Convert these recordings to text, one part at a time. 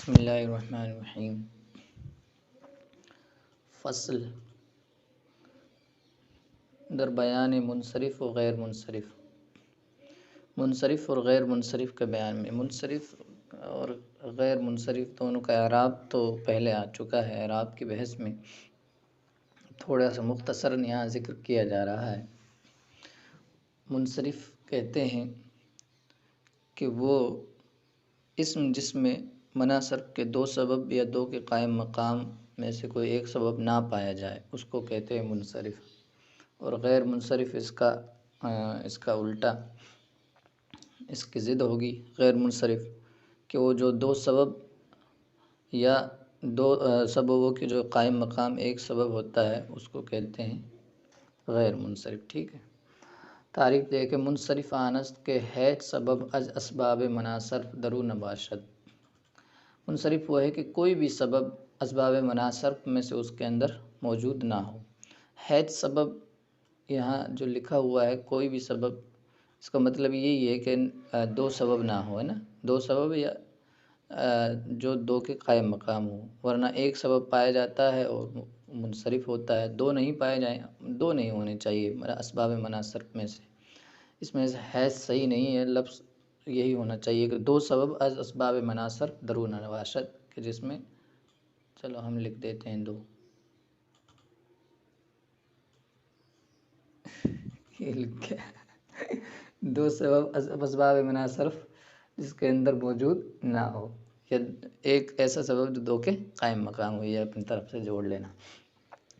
بسم اللہ الرحمن الرحیم۔ فصل در بیان منصرف و غیر منصرف۔ منصرف اور غیر منصرف کے بیان میں منصرف اور غیر منصرف دونوں کا اعراب تو پہلے آ چکا ہے۔ اعراب کی بحث میں تھوڑا سا مختصراً یہاں ذکر کیا جا رہا ہے۔ منصرف کہتے ہیں کہ وہ اسم جس میں منع صرف کے دو سبب یا دو کے قائم مقام میں سے کوئی ایک سبب نہ پایا جائے اس کو کہتے ہیں منصرف۔ اور غیر منصرف اس کا الٹا، اس کی ضد ہوگی غیر منصرف، کہ وہ جو دو سبب یا دو سببوں کے جو قائم مقام ایک سبب ہوتا ہے اس کو کہتے ہیں غیر منصرف۔ ٹھیک ہے، تعریف دے کہ منصرف آنست کے ہیچ سبب از اسباب منع صرف درو نباشد۔ منصرف وہ ہے کہ کوئی بھی سبب اسباب منع صرف میں سے اس کے اندر موجود نہ ہو۔ ہیچ سبب یہاں جو لکھا ہوا ہے کوئی بھی سبب، اس کا مطلب یہی ہے کہ دو سبب نہ ہو، ہے نا، دو سبب یا جو دو کے قائم مقام ہو، ورنہ ایک سبب پایا جاتا ہے اور منصرف ہوتا ہے، دو نہیں پائے جائیں، دو نہیں ہونے چاہیے اسباب منع صرف میں سے۔ اس میں حیث صحیح نہیں ہے، لفظ یہی ہونا چاہیے کہ دو سبب از اسباب منع صرف درو نباشد، کہ جس میں چلو ہم لکھ دیتے ہیں دو، یہ لکھ دو سبب اسباب منع صرف جس کے اندر موجود نہ ہو، یا ایک ایسا سبب جو دو کے قائم مقام ہو، یہ اپنی طرف سے جوڑ لینا۔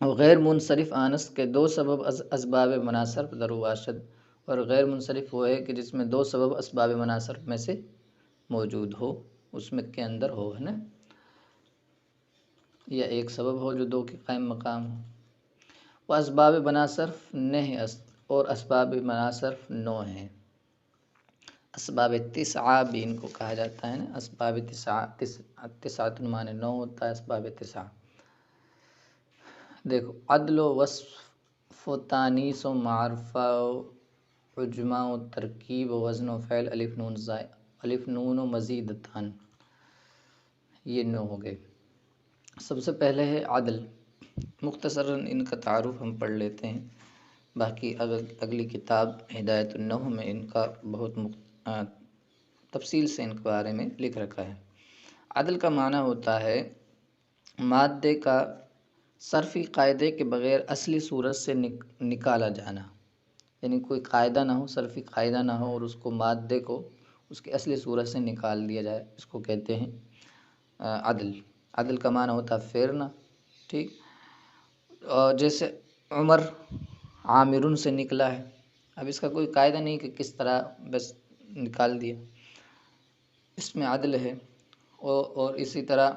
اور غیر منصرف آنس کے دو سبب اسباب منع صرف درو باشد، اور غیر منصرف وہ ہے کہ جس میں دو سبب اسباب منع صرف میں سے موجود ہو، اس میں کے اندر ہو، ہے نا، یا ایک سبب ہو جو دو کے قائم مقام ہو۔ وہ اسباب منع صرف نہ اور اسباب منع صرف نو ہیں۔ اسباب تسعہ بھی ان کو کہا جاتا ہے نا، اسباب تسعۃ معنی نو ہوتا ہے، اسباب تسعہ۔ دیکھو، عدل و وصف و تانیث و معرفہ و عجمہ و ترکیب و وزن و فعل الف نون و مزیدتان، یہ نو ہو گئے۔ سب سے پہلے ہے عدل۔ مختصراً ان کا تعارف ہم پڑھ لیتے ہیں، باقی اگلی کتاب ہدایت النحو میں ان کا بہت تفصیل سے ان کے بارے میں لکھ رکھا ہے۔ عدل کا معنی ہوتا ہے مادے کا صرفی قاعدے کے بغیر اصلی صورت سے نکالا جانا، یعنی کوئی قاعدہ نہ ہو، صرفی قاعدہ نہ ہو، اور اس کو مادے کو اس کی اصلی صورت سے نکال دیا جائے، اس کو کہتے ہیں عدل۔ عدل کا معنی ہوتا ہے پھیرنا، ٹھیک۔ اور جیسے عمر عامرن سے نکلا ہے، اب اس کا کوئی قاعدہ نہیں کہ کس طرح بس نکال دیا، اس میں عدل ہے۔ اور اسی طرح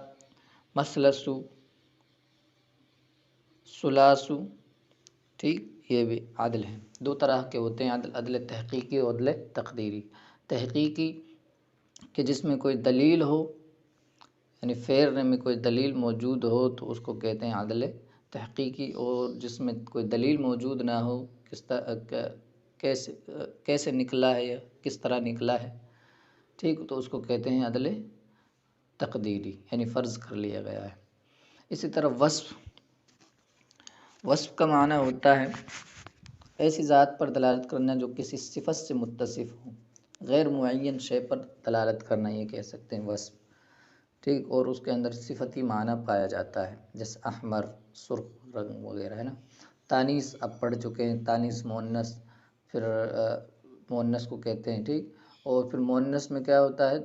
مثلثو، ثلاثو، ٹھیک، یہ بھی عدل ہے۔ دو طرح کے ہوتے ہیں عدل، عدل تحقیقی اور عدل تقدیری۔ تحقیقی کہ جس میں کوئی دلیل ہو، یعنی پھیرنے میں کوئی دلیل موجود ہو تو اس کو کہتے ہیں عدل تحقیقی، اور جس میں کوئی دلیل موجود نہ ہو، کیسے نکلا ہے یا کس طرح نکلا ہے، ٹھیک، تو اس کو کہتے ہیں عدل تقدیری، یعنی فرض کر لیا گیا ہے۔ اسی طرح وصف، وصف کا معنی ہوتا ہے ایسی ذات پر دلالت کرنا جو کسی صفت سے متصف ہو، غیر معین شے پر دلالت کرنا، یہ کہہ سکتے ہیں وصف، ٹھیک، اور اس کے اندر صفتی معنی پایا جاتا ہے، جیسے احمر، سرخ رنگ وغیرہ، ہے نا۔ تانیث اب پڑھ چکے ہیں، تانیث مؤنث، پھر مؤنث کو کہتے ہیں، ٹھیک، اور پھر مؤنث میں کیا ہوتا ہے،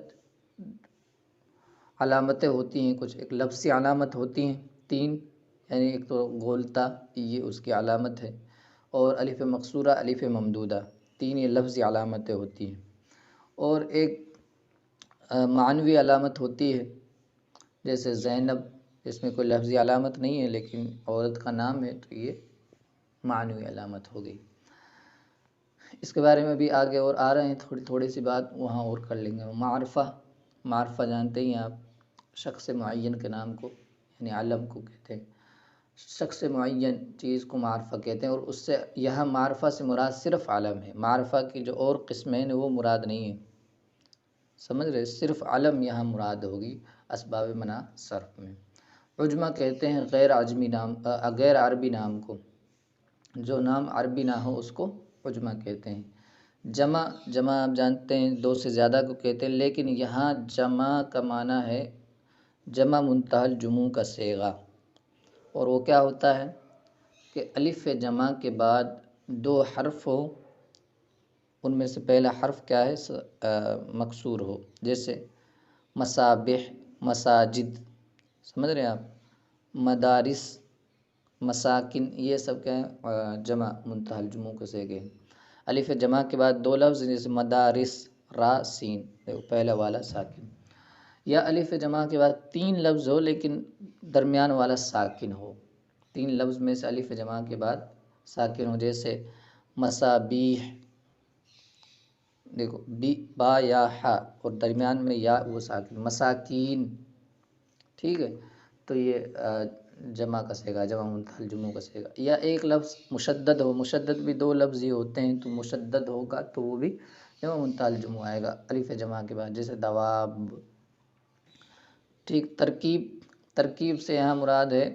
علامتیں ہوتی ہیں کچھ، ایک لفظی علامت ہوتی ہیں تین، یعنی ایک تو گولتا، یہ اس کی علامت ہے، اور الف مقصورہ، الف ممدودہ، تین یہ لفظی علامتیں ہوتی ہیں، اور ایک معنوی علامت ہوتی ہے، جیسے زینب، اس میں کوئی لفظی علامت نہیں ہے لیکن عورت کا نام ہے تو یہ معنوی علامت ہو گئی۔ اس کے بارے میں بھی آگے اور آ رہے ہیں، تھوڑی سی بات وہاں اور کر لیں گے۔ معرفہ، معرفہ جانتے ہی ہیں آپ، شخص معین کے نام کو، یعنی علم کو کہتے ہیں، شخص معین چیز کو معرفہ کہتے ہیں، اور اس سے یہاں معرفہ سے مراد صرف علم ہے، معرفہ کی جو اور قسمیں ہیں وہ مراد نہیں ہیں، سمجھ رہے؟ صرف علم یہاں مراد ہوگی اسباب منع صرف میں۔ عجمہ کہتے ہیں غیر عجمی نام، غیر عربی نام کو، جو نام عربی نہ ہو اس کو عجمہ کہتے ہیں۔ جمع آپ جانتے ہیں دو سے زیادہ کو کہتے ہیں، لیکن یہاں جمع کا معنی ہے جمع منتہی الجموع کا صیغہ، اور وہ کیا ہوتا ہے کہ الف جمع کے بعد دو حرف ہو، ان میں سے پہلا حرف کیا ہے مکسور ہو، جیسے مسابح، مساجد، سمجھ رہے ہیں آپ، مدارس، مساکن، یہ سب کیا ہیں جمع منتہی الجموع کے صیغے ہیں۔ الف جمع کے بعد دو لفظ جیسے مدارس، را سین، دیکھو پہلا والا ساکن، یا الف جمع کے بعد تین لفظ ہو لیکن درمیان والا ساکن ہو، تین لفظ میں سے الف جمع کے بعد ساکن ہو، جیسے مسابیح، دیکھو با یا ہا اور درمیان میں یا وہ ساکن، مساکین، ٹھیک ہے، تو یہ جمع کا صیغہ، جمع منتہی الجموع کا صیغہ۔ یا ایک لفظ مشدد ہو، مشدد بھی دو لفظ ہی ہوتے ہیں، تو مشدد ہوگا تو وہ بھی جمع منتہی الجموع آئے گا الف جمع کے بعد، جیسے دواب، ٹھیک۔ ترکیب سے یہاں مراد ہے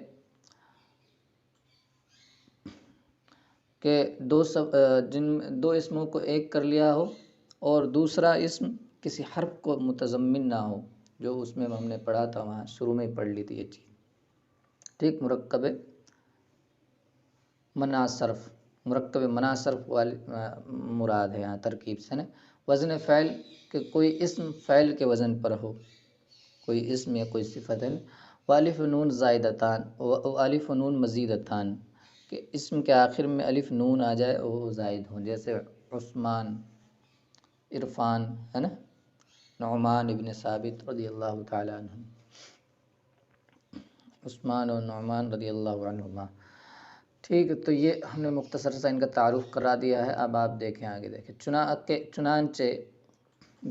کہ دو اسموں کو ایک کر لیا ہو اور دوسرا اسم کسی حرف کو متضمن نہ ہو، جو اس میں ہم نے پڑھا تھا، وہاں شروع میں ہی پڑھ لی تھی یہ چیز، ٹھیک۔ مرکب منع صرف والی مراد ہے یہاں ترکیب سے نا۔ وزن فعل کہ کوئی اسم فعل کے وزن پر ہو، کوئی اسم یا کوئی صفت ہے، والف نون زائدتان، والف نون مزیدتان، کہ اسم کے آخر میں الف نون آ جائے اور وہ زائد ہوں، جیسے عثمان، عرفان، ہے نا، نعمان ابن ثابت رضی اللہ تعالیٰ عنہ، عثمان و نعمان رضی اللہ عنہما، ٹھیک ہے۔ تو یہ ہم نے مختصر سا ان کا تعارف کرا دیا ہے، اب آپ دیکھیں آگے دیکھیں۔ چنانچہ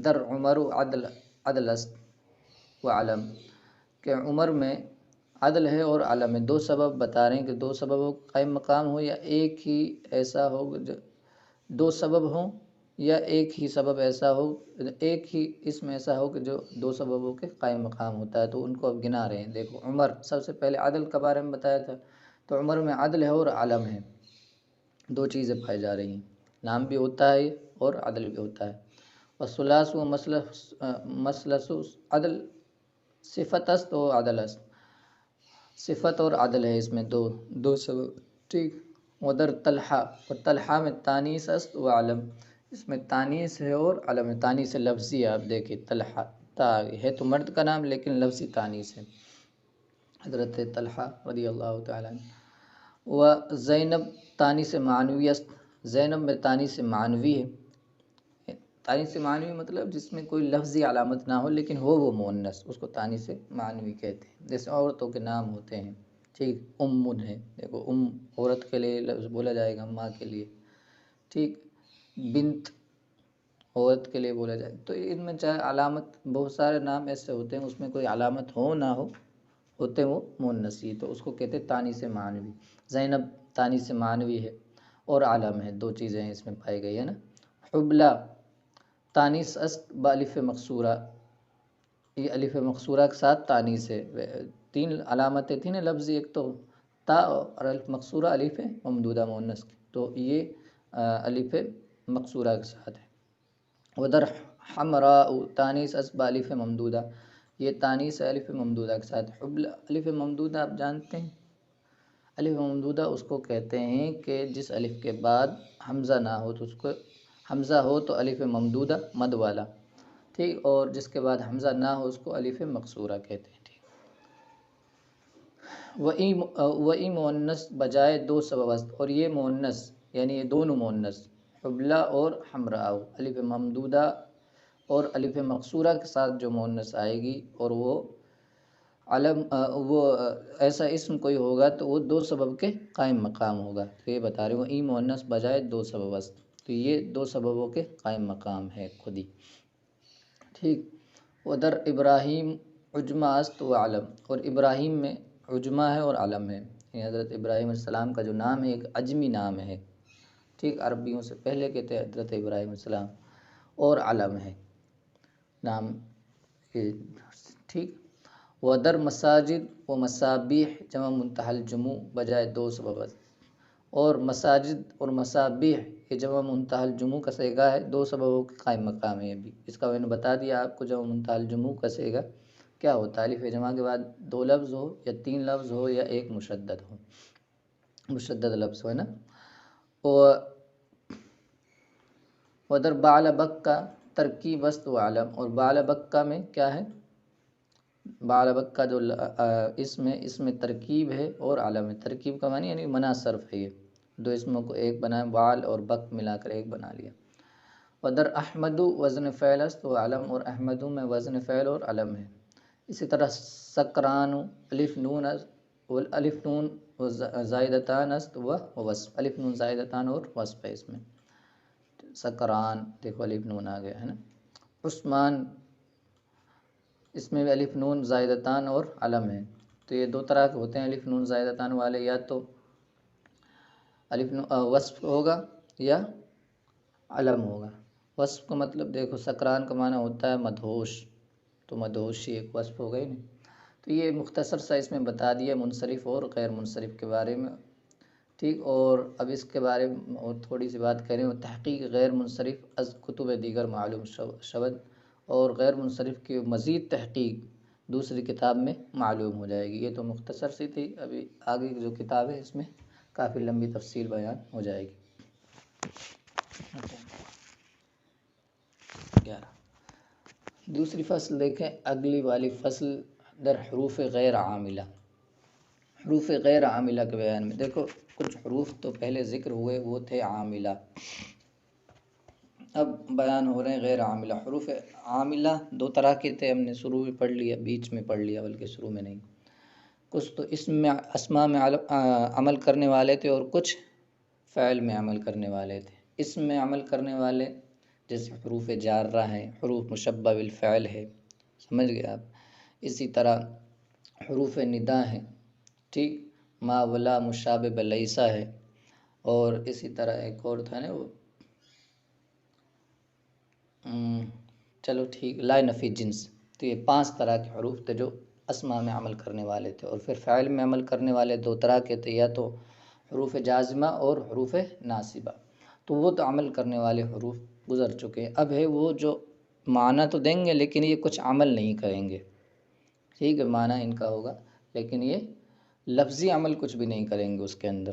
در عمر عدل است و علم، کہ عمر میں عدل ہے اور علم ہے، دو سبب بتا رہے ہیں کہ دو سبب ہو قائم مقام ہو، یا ایک ہی ایسا ہو، دو سبب ہوں یا ایک ہی سبب ایسا ہو، ایک ہی اسم ایسا ہو کہ جو دو سببوں کے قائم مقام ہوتا ہے، تو ان کو اب گنا رہے ہیں۔ دیکھو عمر، سب سے پہلے عدل کے بارے میں بتایا تھا، تو عمر میں عدل ہے اور علم ہے، دو چیزیں پائی جا رہی ہیں، نام بھی ہوتا ہے اور عدل بھی ہوتا ہے۔ والثلاث و مثلث عدل، صفت است و عدل است، صفت اور عدل ہے اس میں دو سبب، ٹھیک۔ ودر طلحہ، اور طلحہ میں تانیث است و علم، اس میں تانیث ہے اور علم ہے، تانیث لفظی ہے، آپ دیکھیں طلحہ ہے تو مرد کا نام لیکن لفظی تانیث ہے، حضرت طلحہ رضی اللہ تعالیٰ عنہ۔ و زینب تانیث معنوی است، زینب میں تانیث معنوی ہے، تانیث معنوی مطلب جس میں کوئی لفظی علامت نہ ہو لیکن ہو وہ مؤنث، اس کو تانیث معنوی کہتے ہیں، جیسے عورتوں کے نام ہوتے ہیں، ٹھیک۔ ہے، دیکھو عورت کے لیے لفظ بولا جائے گا، ماں کے لیے، ٹھیک۔ بنت عورت کے لیے بولا جائے، تو ان میں چاہے علامت، بہت سارے نام ایسے ہوتے ہیں اس میں کوئی علامت ہو نہ ہو، ہوتے وہ مؤنثی، تو اس کو کہتے ہیں تانیث معنوی۔ زینب تانیث معنوی ہے اور علم ہے، دو چیزیں اس میں پائی گئی ہے نا۔ حبلہ تانیث است بالف مقصورہ، یہ الف مقصورہ کے ساتھ تانیث ہے، تین علامتیں تھیں نا لفظی، ایک تو تا اور الف مقصورہ الف ممدودہ مؤنث کی، تو یہ الف مقصورہ کے ساتھ ہے۔ ودر حمراء تانیث است بالف ممدودہ، یہ تانیث ہے الف ممدودہ کے ساتھ۔ حبل الف ممدودہ آپ جانتے ہیں، الف ممدودہ اس کو کہتے ہیں کہ جس الف کے بعد حمزہ نہ ہو تو اس کو، حمزہ ہو تو الف ممدودہ مد والا، ٹھیک، اور جس کے بعد حمزہ نہ ہو اس کو الف مقصورہ کہتے ہیں، ٹھیک۔ وئی مؤنث بجائے دو سبب است، اور یہ مؤنث یعنی یہ دونوں مؤنث حبلہ اور حمراء، الف ممدودہ اور الف مقصورہ کے ساتھ جو مؤنث آئے گی، اور وہ علم، وہ ایسا اسم کوئی ہوگا تو وہ دو سبب کے قائم مقام ہوگا، تو یہ بتا رہے ہیں وہ مؤنث بجائے دو سبب است، تو یہ دو سببوں کے قائم مقام ہے خود ہی، ٹھیک۔ ودر ابراہیم عجمہ است و علم، اور ابراہیم میں عجمہ ہے اور علم ہے، یہ حضرت ابراہیم علیہ السلام کا جو نام ہے ایک عجمی نام ہے، ٹھیک، عربیوں سے پہلے کے تھے حضرت ابراہیم علیہ السلام، اور علم ہے۔ نام کے، ٹھیک. ودر مساجد و مسابیح جمع منتہی الجموع بجائے دو سبب، اور مساجد اور مسابیح یہ جمع منتہی الجموع کا صیغہ ہے، دو سببوں کے قائم مقام ہے. ابھی اس کا میں نے بتا دیا آپ کو. جمع منتہی الجموع کا صیغہ کیا ہوتا ہے؟ الف جمع کے بعد دو لفظ ہو یا تین لفظ ہو یا ایک مشدد ہو، مشدد لفظ ہو، ہے نا. اور ودر بعل بکا ترکیب وسط و علم، اور بعل بکا میں کیا ہے؟ بعل بکا جو اس میں ترکیب ہے اور علم ہے. ترکیب کا معنی یعنی منع صرف ہے. یہ دو اسموں کو ایک بنائے، بعل اور بک ملا کر ایک بنا لیا. ودر احمد وزن فعل است و علم، اور احمد میں وزن فعل اور علم ہے. اسی طرح سکران الف نون الف نون زائدتان است و وصف، الف نون زائدتان اور وصف ہے اس میں. سکران دیکھو الف نون آ گیا ہے نا. عثمان اس میں بھی الف نون زائدتان اور علم ہے. تو یہ دو طرح کے ہوتے ہیں الف نون زائدتان والے، یا تو الف وصف ہوگا یا علم ہوگا. وصف کا مطلب دیکھو، سکران کا معنی ہوتا ہے مدہوش، تو مدہوشی ایک وصف ہو گئی نا. تو یہ مختصر سا اس میں بتا دیا منصرف اور غیر منصرف کے بارے میں، ٹھیک. اور اب اس کے بارے میں اور تھوڑی سی بات کریں. اور تحقیق غیر منصرف از کتب دیگر معلوم شود، اور غیر منصرف کی مزید تحقیق دوسری کتاب میں معلوم ہو جائے گی. یہ تو مختصر سی تھی. ابھی آگے کی جو کتاب ہے اس میں کافی لمبی تفصیل بیان ہو جائے گی. 11 دوسری فصل دیکھیں. اگلی والی فصل در حروف غیر عاملہ. حروف غیر عاملہ کے بیان میں دیکھو، کچھ حروف تو پہلے ذکر ہوئے، وہ تھے عاملہ. اب بیان ہو رہے ہیں غیر عاملہ. حروف عاملہ دو طرح کے تھے، ہم نے شروع میں پڑھ لیا، بیچ میں پڑھ لیا، بلکہ شروع میں نہیں. کچھ تو اسماء میں عمل کرنے والے تھے، اور کچھ فعل میں عمل کرنے والے تھے. اسم میں عمل کرنے والے جیسے حروف جارہ ہیں، حروف مشبہ بالفعل ہے، سمجھ گئے آپ. اسی طرح حروف ندا ہیں، ٹھیک. ما ولا مشابہ بلیسا ہے. اور اسی طرح ایک اور تھا نا وہ، چلو ٹھیک، لا نفی جنس. تو یہ 5 طرح کے حروف تھے جو اسماء میں عمل کرنے والے تھے. اور پھر فعل میں عمل کرنے والے 2 طرح کے تھے، یا تو حروف جازمہ اور حروف ناصبہ. تو وہ تو عمل کرنے والے حروف گزر چکے ہیں. اب ہے وہ جو معنی تو دیں گے لیکن یہ کچھ عمل نہیں کریں گے، ٹھیک ہے. معنی ان کا ہوگا لیکن یہ لفظی عمل کچھ بھی نہیں کریں گے اس کے اندر،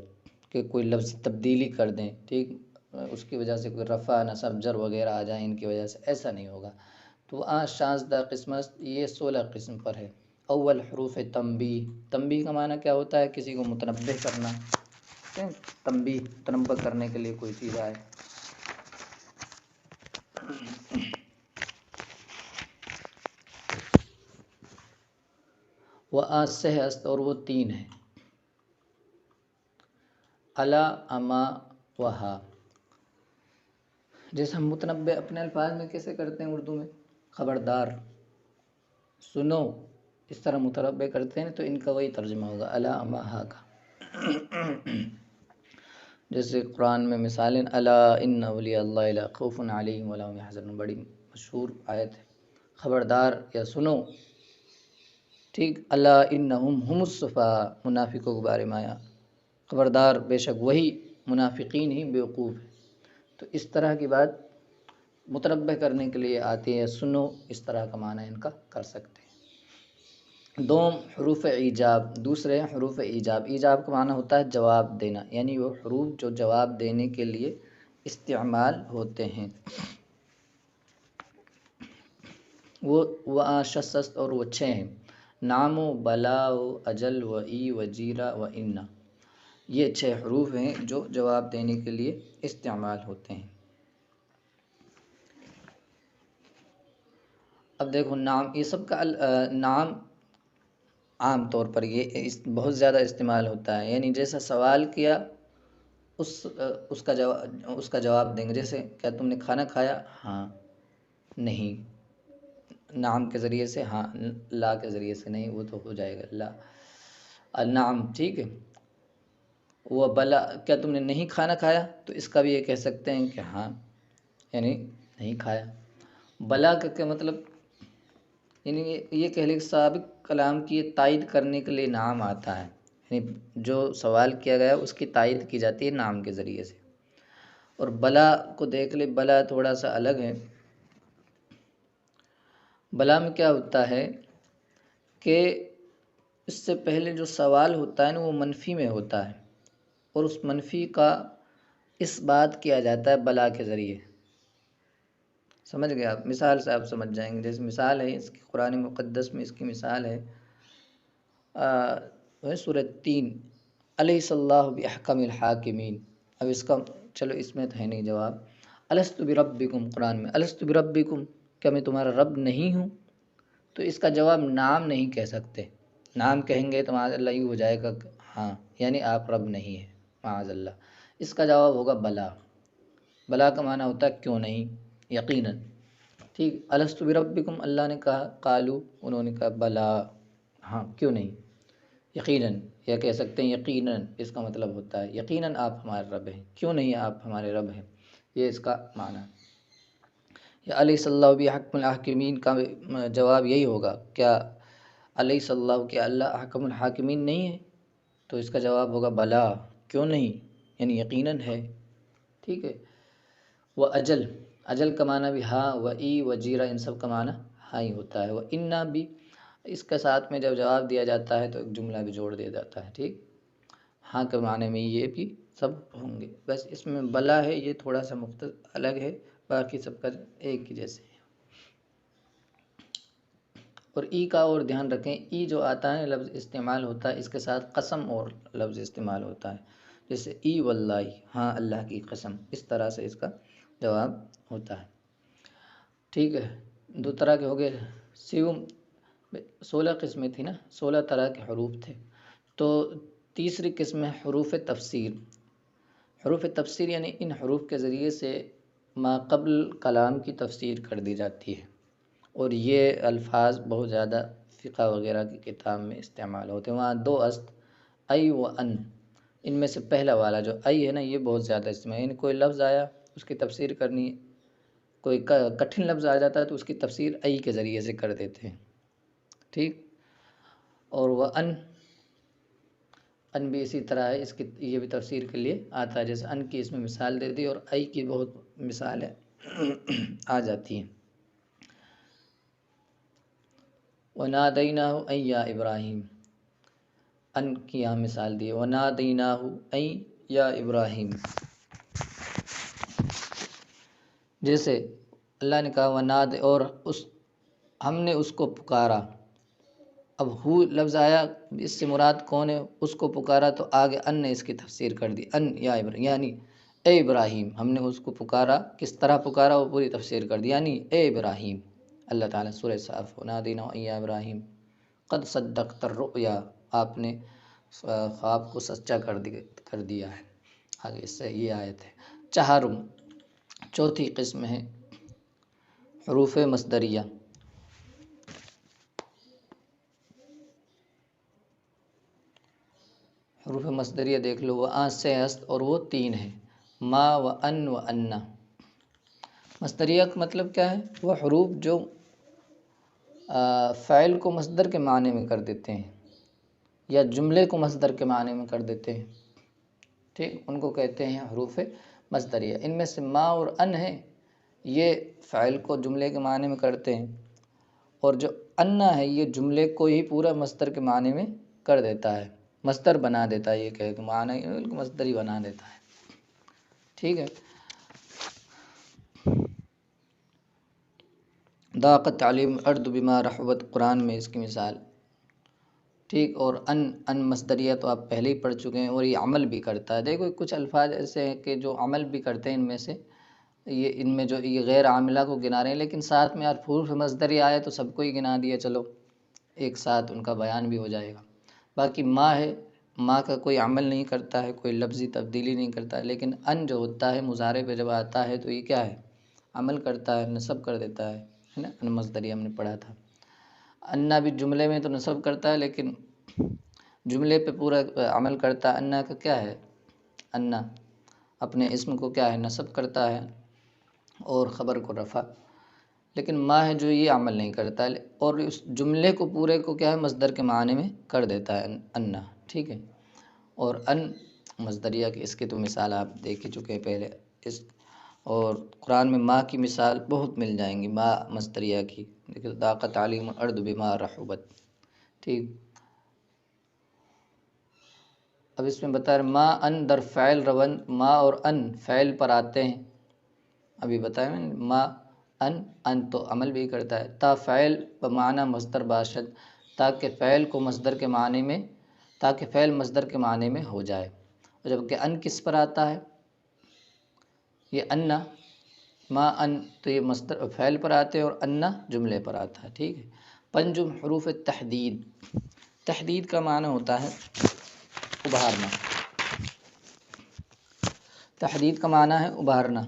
کہ کوئی لفظ تبدیلی کر دیں، ٹھیک، اس کی وجہ سے کوئی رفع نصب جر وغیرہ آ جائیں ان کی وجہ سے، ایسا نہیں ہوگا. تو شاذدہ قسمت یہ 16 قسم پر ہے. اول حروف تنبیہ. تنبیہ کا معنی کیا ہوتا ہے؟ کسی کو متنبہ کرنا. تنبیہ تنبہ کرنے کے لیے کوئی چیز آئے. وَآسِحْ است، اور وہ 3 ہیں. الا، اما، وہا. جیسے ہم متنبہ اپنے الفاظ میں کیسے کرتے ہیں اردو میں؟ خبردار، سنو، اس طرح متنبہ کرتے ہیں. تو ان کا وہی ترجمہ ہوگا، الا، اما، ہا کا. جیسے قرآن میں مثالیں، الا ان اولیاء اللہ لا خوف علیہم ولا هم يحزنون، بڑی مشہور آیت ہے. خبردار یا سنو، ٹھیک. الا انہم هم الصفاء، منافقوں کے بارے میں آیا. خبردار، بے شک وہی منافقین ہی بیوقوف ہے. تو اس طرح کی بات متنبہ کرنے کے لیے آتی ہے. سنو، اس طرح کا معنی ان کا کر سکتے ہیں. دوم حروف ایجاب. دوسرے حروف ایجاب. ایجاب کا معنی ہوتا ہے جواب دینا، یعنی وہ حروف جو جواب دینے کے لیے استعمال ہوتے ہیں. وہ شست، اور وہ 6 ہیں. نام و بلا و اجل و ای و جیرا و انا. یہ 6 حروف ہیں جو جواب دینے کے لیے استعمال ہوتے ہیں. اب دیکھو نام، یہ سب کا نام عام طور پر یہ بہت زیادہ استعمال ہوتا ہے. یعنی جیسا سوال کیا اس کا جواب دیں گے. جیسے کیا تم نے کھانا کھایا؟ ہاں، نہیں. نام کے ذریعے سے، ہاں. لا کے ذریعے سے نہیں، وہ تو ہو جائے گا لا. نام، ٹھیک ہے. وہ بلا، کیا تم نے نہیں کھانا کھایا؟ تو اس کا بھی یہ کہہ سکتے ہیں کہ ہاں، یعنی نہیں کھایا. بلا کا کیا مطلب؟ یعنی یہ کہہ لیں کہ سابق کلام کی تائید کرنے کے لیے نام آتا ہے، یعنی جو سوال کیا گیا اس کی تائید کی جاتی ہے نام کے ذریعے سے۔ اور بلا کو دیکھ لے، بلا تھوڑا سا الگ ہے۔ بلا میں کیا ہوتا ہے کہ اس سے پہلے جو سوال ہوتا ہے نا وہ منفی میں ہوتا ہے، اور اس منفی کا اس بات کیا جاتا ہے بلا کے ذریعے۔ سمجھ گئے آپ؟ مثال سے آپ سمجھ جائیں گے۔ جیسے مثال ہے اس کی قرآن مقدس میں، اس کی مثال ہے سورہ 3، الیس اللہ باحکم الحاکمین۔ اب اس کا چلو اس میں تو ہے نہیں جواب۔ الست بربکم، قرآن میں الست بربکم، کیا میں تمہارا رب نہیں ہوں؟ تو اس کا جواب نام نہیں کہہ سکتے۔ نام کہیں گے تو معاذ اللہ یہ ہو جائے گا ہاں، یعنی آپ رب نہیں ہیں معاذ اللہ۔ اس کا جواب ہوگا بلا۔ بلا کا معنی ہوتا ہے کیوں نہیں، یقیناً۔ ٹھیک، الست بربکم، اللہ نے کہا، قالو، انہوں نے کہا بلا، ہاں کیوں نہیں، یقیناً، یا کہہ سکتے ہیں یقیناً، اس کا مطلب ہوتا ہے یقیناً آپ ہمارے رب ہیں، کیوں نہیں آپ ہمارے رب ہیں، یہ اس کا معنی ہے۔ یا علیہ صلی اللہ بحکم الحاکمین کا جواب یہی ہوگا، کیا علیہ صلی اللہ، کیا اللہ حکم الحاکمین نہیں ہے؟ تو اس کا جواب ہوگا بلا، کیوں نہیں، یعنی یقیناً ہے۔ ٹھیک ہے۔ وہ اجل، اجل کا معنی بھی ہاں، و ای، و جیرا، ان سب کا معنی ہاں ہی ہوتا ہے۔ وہ انا بھی، اس کے ساتھ میں جب جواب دیا جاتا ہے تو ایک جملہ بھی جوڑ دیا جاتا ہے۔ ٹھیک، ہاں کے معنی میں یہ بھی سب ہوں گے، بس اس میں بلا ہے یہ تھوڑا سا مختلف الگ ہے، باقی سب کا ایک ہی جیسے ہے۔ اور ای کا اور دھیان رکھیں، ای جو آتا ہے لفظ استعمال ہوتا ہے اس کے ساتھ قسم اور لفظ استعمال ہوتا ہے، جیسے ای واللہ، ہاں اللہ کی قسم، اس طرح سے اس کا جواب ہوتا ہے۔ ٹھیک ہے، دو طرح کے ہو گئے، 16 قسمیں تھی نا، 16 طرح کے حروف تھے۔ تو تیسری قسم ہے حروف تفسیر۔ حروف تفسیر یعنی ان حروف کے ذریعے سے ما قبل کلام کی تفسیر کر دی جاتی ہے، اور یہ الفاظ بہت زیادہ فقہ وغیرہ کی کتاب میں استعمال ہوتے ہیں۔ وہاں دو است، ای و ان، ان میں سے پہلا والا جو ای ہے نا یہ بہت زیادہ استعمال، یعنی کوئی لفظ آیا اس کی تفسیر کرنی ہے، کوئی کٹھن لفظ آ جاتا ہے تو اس کی تفسیر ای کے ذریعے سے کر دیتے ہیں۔ ٹھیک، اور وہ ان بھی اسی طرح ہے، اس کی یہ بھی تفسیر کے لیے آتا ہے، جیسے ان کی اس میں مثال دے دی، اور ای کی بہت مثالیں آ جاتی ہیں۔ وَنَادَيْنَاهُ أَن يَا إِبْرَاهِيمُ، ان کی یہاں مثال دی، وَنَادَيْنَاهُ أَن يَا إِبْرَاهِيمُ، جیسے اللہ نے کہا وناد، اور ہم نے اس کو پکارا۔ اب ہو لفظ آیا، اس سے مراد کون ہے؟ اس کو پکارا، تو آگے ان نے اس کی تفسیر کر دی، ان یا ابراہیم، یعنی اے ابراہیم، ہم نے اس کو پکارا، کس طرح پکارا وہ پوری تفسیر کر دی، یعنی اے ابراہیم۔ اللہ تعالیٰ سورہ صاف، ونادینا یا ابراہیم قد صدقت الرؤیا، آپ نے خواب کو سچا کر دیا ہے۔ آگے اس سے یہ آیت ہے۔ چوتھی قسم ہے حروف مصدریہ۔ حروف مصدریہ دیکھ لو، وہ آن سے است، اور وہ 3 ہیں، ما و ان و انا۔ مصدریہ کا مطلب کیا ہے؟ وہ حروف جو فعل کو مصدر کے معنی میں کر دیتے ہیں، یا جملے کو مصدر کے معنی میں کر دیتے ہیں، ٹھیک، ان کو کہتے ہیں حروف مصدریہ۔ ان میں سے ما اور ان ہے، یہ فعل کو جملے کے معنی میں کرتے ہیں، اور جو انا ہے یہ جملے کو ہی پورا مصدر کے معنی میں کر دیتا ہے، مصدر بنا دیتا ہے، یہ کہے کہ معنی مصدر ہی بنا دیتا ہے۔ ٹھیک ہے، ضاقت علیم الارض بما رحبت، قرآن میں اس کی مثال۔ ٹھیک، اور ان مصدریہ تو آپ پہلے ہی پڑھ چکے ہیں، اور یہ عمل بھی کرتا ہے۔ دیکھو کچھ الفاظ ایسے ہیں کہ جو عمل بھی کرتے ہیں، ان میں سے ان میں جو یہ غیر عاملہ کو گنا رہے ہیں، لیکن ساتھ میں حروف مصدریہ آئے تو سب کو ہی گنا دیا، چلو ایک ساتھ ان کا بیان بھی ہو جائے گا۔ باقی ما ہے، ما کا کوئی عمل نہیں کرتا ہے، کوئی لفظی تبدیلی نہیں کرتا ہے، لیکن ان جو ہوتا ہے مضارع پہ جب آتا ہے تو یہ کیا ہے؟ عمل کرتا ہے، نصب کر دیتا ہے نا، ان مصدریہ ہم نے پڑھا تھا۔ انا بھی جملے میں تو نصب کرتا ہے، لیکن جملے پہ پورا عمل کرتا ہے۔ انا کا کیا ہے؟ انا اپنے اسم کو کیا ہے؟ نصب کرتا ہے، اور خبر کو رفع، لیکن ما ہے جو یہ عمل نہیں کرتا ہے، اور اس جملے کو پورے کو کیا ہے مصدر کے معنی میں کر دیتا ہے انا، ٹھیک ہے۔ اور ان مصدریہ کی اس کی تو مثال آپ دیکھ ہی چکے ہیں پہلے، اس اور قرآن میں ما کی مثال بہت مل جائیں گی، ما مصدریہ کی، دیکھیں ضاقت تعلیم الارض بما رحبت، ٹھیک۔ اب اس میں بتا رہے ما ان در فعل رون، ما اور ان فعل پر آتے ہیں، ابھی بتایا میں نے، ما ان تو عمل بھی کرتا ہے، تا فعل بمعنی مصدر باشد، تاکہ فعل کو مصدر کے معنی میں، تاکہ فعل مصدر کے معنی میں ہو جائے، اور جبکہ ان کس پر آتا ہے، یہ انا، ما ان تو یہ مصدر فعل پر آتے ہیں، اور انا جملے پر آتا ہے، ٹھیک ہے۔ پنجم حروف تحدید، تحدید کا معنی ہوتا ہے ابھارنا، تحدید کا معنی ہے ابھارنا،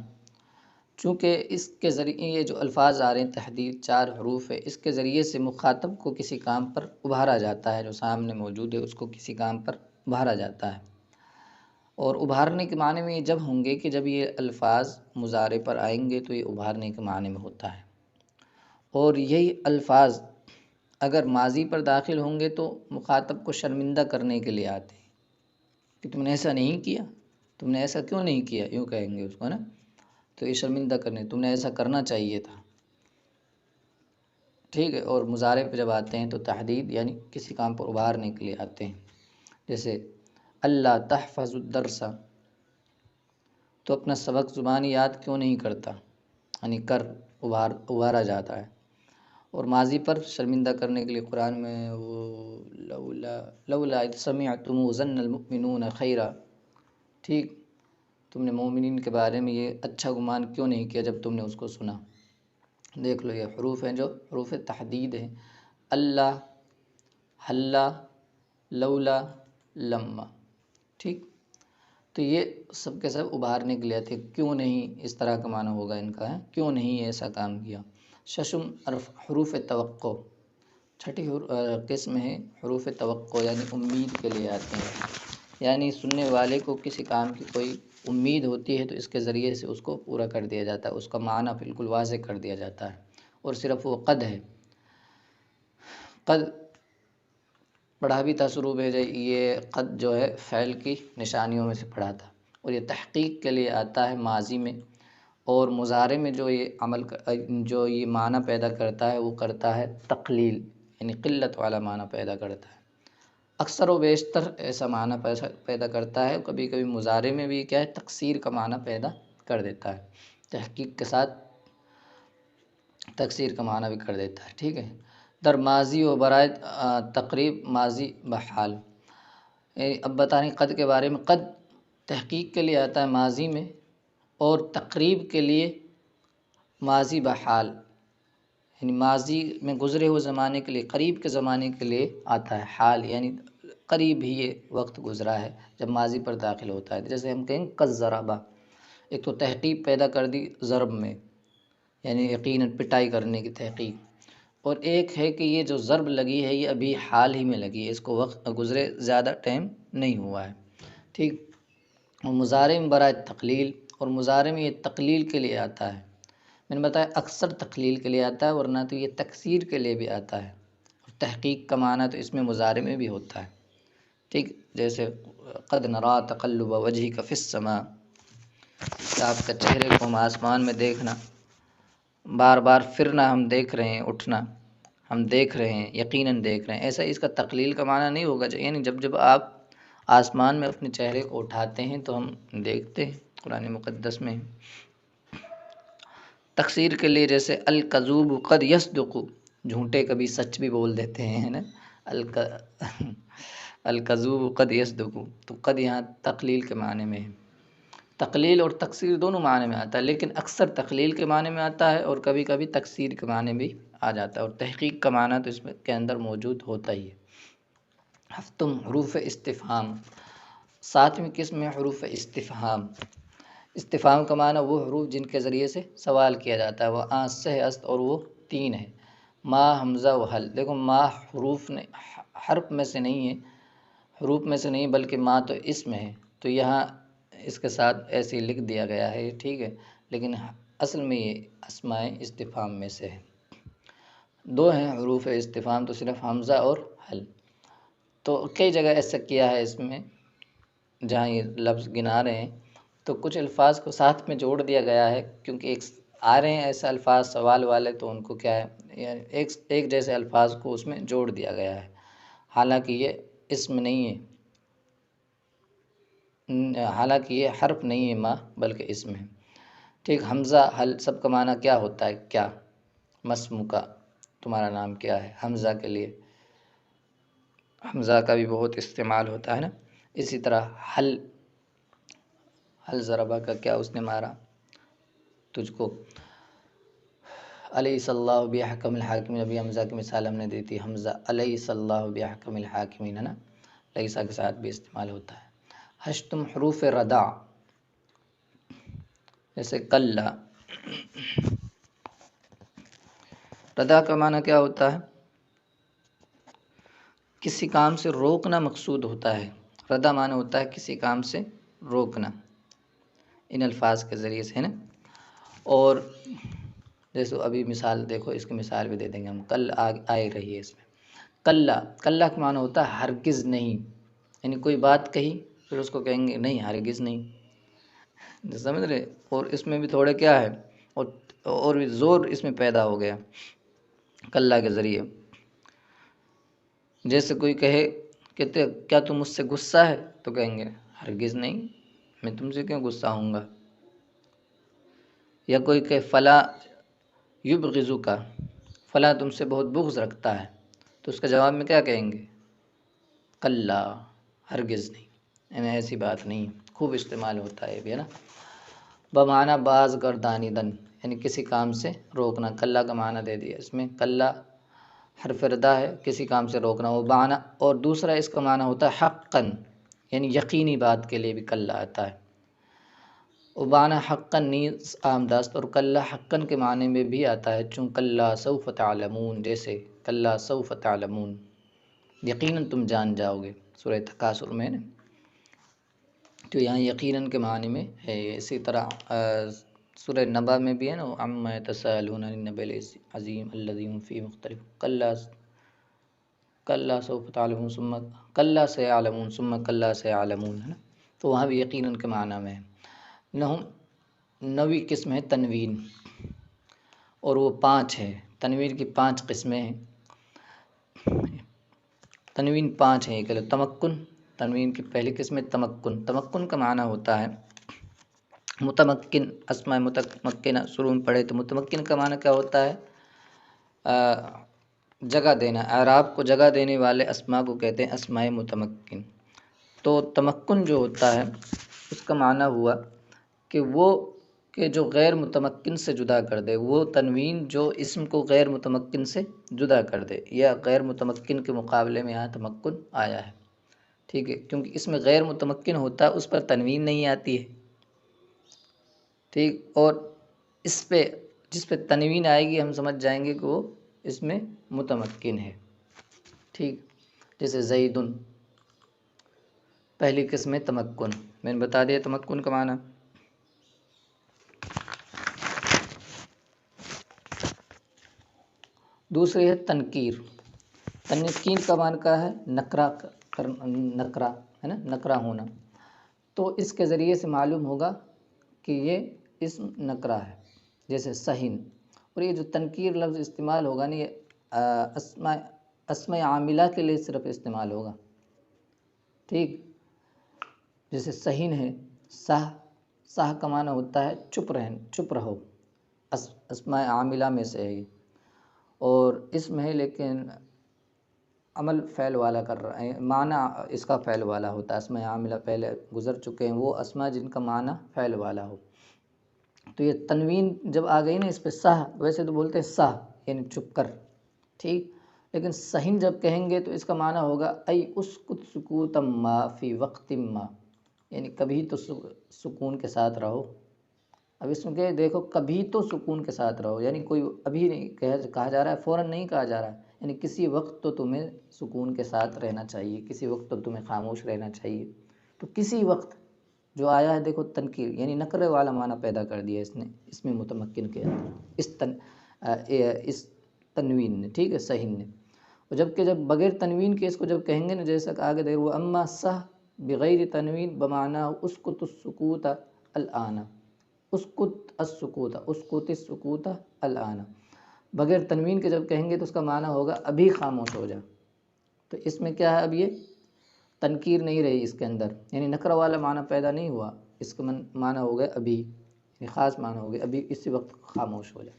چونکہ اس کے ذریعے یہ جو الفاظ آ رہے ہیں تحدید 4 حروف ہے، اس کے ذریعے سے مخاطب کو کسی کام پر ابھارا جاتا ہے، جو سامنے موجود ہے اس کو کسی کام پر ابھارا جاتا ہے۔ اور ابھارنے کے معنی میں یہ جب ہوں گے کہ جب یہ الفاظ مضارع پر آئیں گے تو یہ ابھارنے کے معنی میں ہوتا ہے، اور یہی الفاظ اگر ماضی پر داخل ہوں گے تو مخاطب کو شرمندہ کرنے کے لیے آتے ہیں، کہ تم نے ایسا نہیں کیا، تم نے ایسا کیوں نہیں کیا، یوں کہیں گے اس کو نا، تو یہ شرمندہ کرنے، تم نے ایسا کرنا چاہیے تھا، ٹھیک ہے۔ اور مضارع پہ جب آتے ہیں تو تحدید یعنی کسی کام پر ابھارنے کے لیے آتے ہیں، جیسے اللہ تحفظ الدرس، تو اپنا سبق زبانی یاد کیوں نہیں کرتا، یعنی کر، ابھارا جاتا ہے۔ اور ماضی پر شرمندہ کرنے کے لیے قرآن میں وہ لولا اذ سمعتموہ ظن المؤمنون خیرا، ٹھیک، تم نے مومنین کے بارے میں یہ اچھا گمان کیوں نہیں کیا جب تم نے اس کو سنا۔ دیکھ لو یہ حروف ہیں جو حروف تحدید ہیں، اللہ، حلا، لولا، لما، ٹھیک۔ تو یہ سب کے سب ابھارنے کے لیے آتے ہیں، کیوں نہیں، اس طرح کا معنی ہوگا ان کا ہے، کیوں نہیں ایسا کام کیا۔ ششم حروف توقع، چھٹی قسم ہے حروف توقع، یعنی امید کے لیے آتے ہیں، یعنی سننے والے کو کسی کام کی کوئی امید ہوتی ہے تو اس کے ذریعے سے اس کو پورا کر دیا جاتا ہے، اس کا معنی بالکل واضح کر دیا جاتا ہے۔ اور صرف وہ قد ہے، قد پڑھا بھی تھا شروع میں، یہ قد جو ہے فعل کی نشانیوں میں سے پڑھا تھا، اور یہ تحقیق کے لیے آتا ہے ماضی میں، اور مضارع میں جو یہ عمل جو یہ معنی پیدا کرتا ہے وہ کرتا ہے تقلیل، یعنی قلت والا معنی پیدا کرتا ہے، اکثر و بیشتر ایسا معنی پیدا کرتا ہے، کبھی کبھی مضارع میں بھی کیا ہے تکثیر کا معنی پیدا کر دیتا ہے، تحقیق کے ساتھ تکثیر کا معنی بھی کر دیتا ہے، ٹھیک ہے۔ در ماضی و برائے تقریب ماضی بحال، اب بتا رہے ہیں قد کے بارے میں، قد تحقیق کے لیے آتا ہے ماضی میں، اور تقریب کے لیے ماضی بحال، یعنی ماضی میں گزرے ہوئے زمانے کے لیے، قریب کے زمانے کے لیے آتا ہے، حال یعنی قریب ہی یہ وقت گزرا ہے جب ماضی پر داخل ہوتا ہے، جیسے ہم کہیں قد ضربہ، ایک تو تحقیق پیدا کر دی ضرب میں، یعنی یقیناً پٹائی کرنے کی تحقیق، اور ایک ہے کہ یہ جو ضرب لگی ہے یہ ابھی حال ہی میں لگی ہے، اس کو وقت گزرے زیادہ ٹائم نہیں ہوا ہے، ٹھیک۔ اور مضارع میں برائے تقلیل، اور مضارع میں یہ تقلیل کے لیے آتا ہے، میں نے بتایا اکثر تقلیل کے لیے آتا ہے، ورنہ تو یہ تکثیر کے لیے بھی آتا ہے، اور تحقیق کا معنی تو اس میں مضارع میں بھی ہوتا ہے، ٹھیک، جیسے قد نرا تقلب وجهک فی السماء، کہ آپ کا چہرے کو ہم آسمان میں دیکھنا، بار بار پھرنا، ہم دیکھ رہے ہیں، اٹھنا ہم دیکھ رہے ہیں، یقیناً دیکھ رہے ہیں، ایسا اس کا تقلیل کا معنی نہیں ہوگا، یعنی جب آپ آسمان میں اپنے چہرے کو اٹھاتے ہیں تو ہم دیکھتے ہیں، قرآن مقدس میں۔ تکثیر کے لیے جیسے الکذوب قد یصدق، جھوٹے کبھی سچ بھی بول دیتے ہیں نا، الکذوب قد یصدق، تو قد یہاں تقلیل کے معنی میں ہے، تقلیل اور تکثیر دونوں معنی میں آتا ہے، لیکن اکثر تقلیل کے معنی میں آتا ہے، اور کبھی کبھی تکثیر کے معنی بھی آ جاتا ہے، اور تحقیق کا معنی تو اس میں کے اندر موجود ہوتا ہی ہے۔ ہفتم حروف استفہام، 7ویں قسم ہے حروف استفہام۔ استفہام کا معنی وہ حروف جن کے ذریعے سے سوال کیا جاتا ہے، وہ سے است، اور وہ 3 ہے، ما، حمزہ و حل۔ دیکھو ما حروف نے حرف میں سے نہیں ہے، حروف میں سے نہیں، بلکہ ما تو اسم ہے، تو یہاں اس کے ساتھ ایسے ہی لکھ دیا گیا ہے، ٹھیک ہے، لیکن اصل میں یہ اسماء استفہام میں سے ہے۔ دو ہیں حروف استفہام، تو صرف حمزہ اور حل۔ تو کئی جگہ ایسا کیا ہے اس میں جہاں یہ لفظ گنا رہے ہیں تو کچھ الفاظ کو ساتھ میں جوڑ دیا گیا ہے، کیونکہ ایک آ رہے ہیں ایسے الفاظ سوال والے، تو ان کو کیا ہے یعنی ایک جیسے الفاظ کو اس میں جوڑ دیا گیا ہے، حالانکہ یہ اسم نہیں ہے، حالانکہ یہ حرف نہیں ہے ما، بلکہ اسم ہے۔ ٹھیک، حمزہ حل سب کا معنی کیا ہوتا ہے؟ کیا مسمو کا، تمہارا نام کیا ہے؟ حمزہ کے لیے حمزہ کا بھی بہت استعمال ہوتا ہے نا۔ اسی طرح حل ضربہ کا کیا اس نے مارا تجھ کو، علیہ اللہ بحکم الحاکمین، ابھی حمزہ کی مثال ہم نے دی تھی، حمزہ علیہ اللہ بحکم الحاکمین ہے نا، لیسا کے ساتھ بھی استعمال ہوتا ہے۔ ہشتم حروف ردع، جیسے کلا، ردع کا معنی کیا ہوتا ہے؟ کسی کام سے روکنا مقصود ہوتا ہے، ردع معنی ہوتا ہے کسی کام سے روکنا، ان الفاظ کے ذریعے سے ہے نا۔ اور جیسے ابھی مثال دیکھو، اس کی مثال بھی دے دیں گے ہم، کل آئی رہی ہے اس میں، کلا، کلا کا معنی ہوتا ہے ہرگز نہیں، یعنی کوئی بات کہی پھر اس کو کہیں گے نہیں، ہرگز نہیں، سمجھ رہے؟ اور اس میں بھی تھوڑے کیا ہے، اور بھی زور اس میں پیدا ہو گیا کلا کے ذریعے۔ جیسے کوئی کہے کہتے کیا تم مجھ سے غصہ ہے، تو کہیں گے ہرگز نہیں، میں تم سے کیوں غصہ ہوں گا۔ یا کوئی کہے فلاں یبغضک، فلاں تم سے بہت بغض رکھتا ہے، تو اس کا جواب میں کیا کہیں گے؟ کلا، ہرگز نہیں، یعنی ایسی بات نہیں۔ خوب استعمال ہوتا ہے یہ بھی ہے نا۔ بمعنی باز گردانیدن، یعنی کسی کام سے روکنا، کلا کا معنی دے دیا اس میں، کلا حرف ردہ ہے، کسی کام سے روکنا، وہ معنی۔ اور دوسرا اس کا معنی ہوتا ہے حقاً، یعنی یقینی بات کے لیے بھی کلا آتا ہے، ابانا حقاً نیز آمداست، اور کلا حقاً کے معنی میں بھی آتا ہے، چون کلا سوف تعلمون، جیسے کلا سوف تعلمون، یقیناً تم جان جاؤ گے، سورہ تکاثر میں نا، تو یہاں یقیناً کے معنی میں ہے۔ اسی طرح سورہ نبا میں بھی ہے نا، عما یتساءلون عن النبأ العظیم الذی هم فیہ مختلف، کلا سوف تعلمون ثم کلا سیعلمون ثم کلا سیعلمون ہے نا، تو وہاں بھی یقیناً کے معنی میں ہے۔ نویں قسم ہے تنوین، اور وہ 5 ہے، تنوین کی 5 قسمیں ہیں، تنوین 5 ہیں۔ کہ تمکن، تنوین کی پہلی قسم ہے تمکن، تمکن کا معنی ہوتا ہے متمکن، اسماء متمکنہ شروع میں پڑھے تو متمکن کا معنی کیا ہوتا ہے؟ جگہ دینا، اعراب کو جگہ دینے والے اسماء کو کہتے ہیں اسماء متمکن۔ تو تمکن جو ہوتا ہے اس کا معنی ہوا کہ وہ کہ جو غیر متمکن سے جدا کر دے، وہ تنوین جو اسم کو غیر متمکن سے جدا کر دے، یا غیر متمکن کے مقابلے میں یہاں تمکن آیا ہے، ٹھیک ہے، کیونکہ اس میں غیر متمکن ہوتا ہے اس پر تنوین نہیں آتی ہے، ٹھیک، اور اس پہ جس پہ تنوین آئے گی ہم سمجھ جائیں گے کہ وہ اس میں متمکن ہے، ٹھیک، جیسے زیدن، پہلی قسم ہے تمکن، میں نے بتا دیا تمکن کا معنی۔ دوسری ہے تنکیر، تنکیر کا معنی کیا ہے؟ نکرہ نکرہ ہے نا، نکرہ ہونا، تو اس کے ذریعے سے معلوم ہوگا کہ یہ اسم نکرہ ہے، جیسے سہین۔ اور یہ جو تنکیر لفظ استعمال ہوگا نا، یہ اسماء عاملہ کے لیے صرف استعمال ہوگا، ٹھیک، جیسے سہین ہے، سہ کا معنی ہوتا ہے چپ رہو، اسماء عاملہ میں سے ہے یہ، اور اسم ہے لیکن عمل فعل والا کر رہا ہے، معنی اس کا فعل والا ہوتا ہے، اسماء عاملہ پہلے گزر چکے ہیں وہ اسماء جن کا معنی فعل والا ہو، تو یہ تنوین جب آ گئی نا اس پہ، سہ، ویسے تو بولتے ہیں سہ یعنی چپ کر، ٹھیک، لیکن سہین جب کہیں گے تو اس کا معنی ہوگا ای اسکت سکوتا ما فی وقت ما، یعنی کبھی تو سکون کے ساتھ رہو۔ اب اس میں کہ دیکھو کبھی تو سکون کے ساتھ رہو، یعنی کوئی ابھی نہیں کہا جا رہا ہے، فوراً نہیں کہا جا رہا ہے، یعنی کسی وقت تو تمہیں سکون کے ساتھ رہنا چاہیے، کسی وقت تو تمہیں خاموش رہنا چاہیے، تو کسی وقت جو آیا ہے دیکھو تنکیر یعنی نکرے والا معنی پیدا کر دیا اس نے اس میں متمکن کے اندر اس تنوین نے، ٹھیک ہے، صحیح نے. اور جب بغیر تنوین کے اس کو جب کہیں گے نا، جیسا کہ آگے دیکھو اما صح بغیر تنوین بمعنی اسکت السکوت الآن، اسکت السکوت، اسکت السکوت الآن. بغیر تنوین کے جب کہیں گے تو اس کا معنی ہوگا ابھی خاموش ہو جا. تو اس میں کیا ہے، اب یہ تنکیر نہیں رہی اس کے اندر، یعنی نکرہ والا معنی پیدا نہیں ہوا، اس کا معنی ہو گیا ابھی، یعنی خاص معنی ہو گیا ابھی اسی وقت خاموش ہو جائے.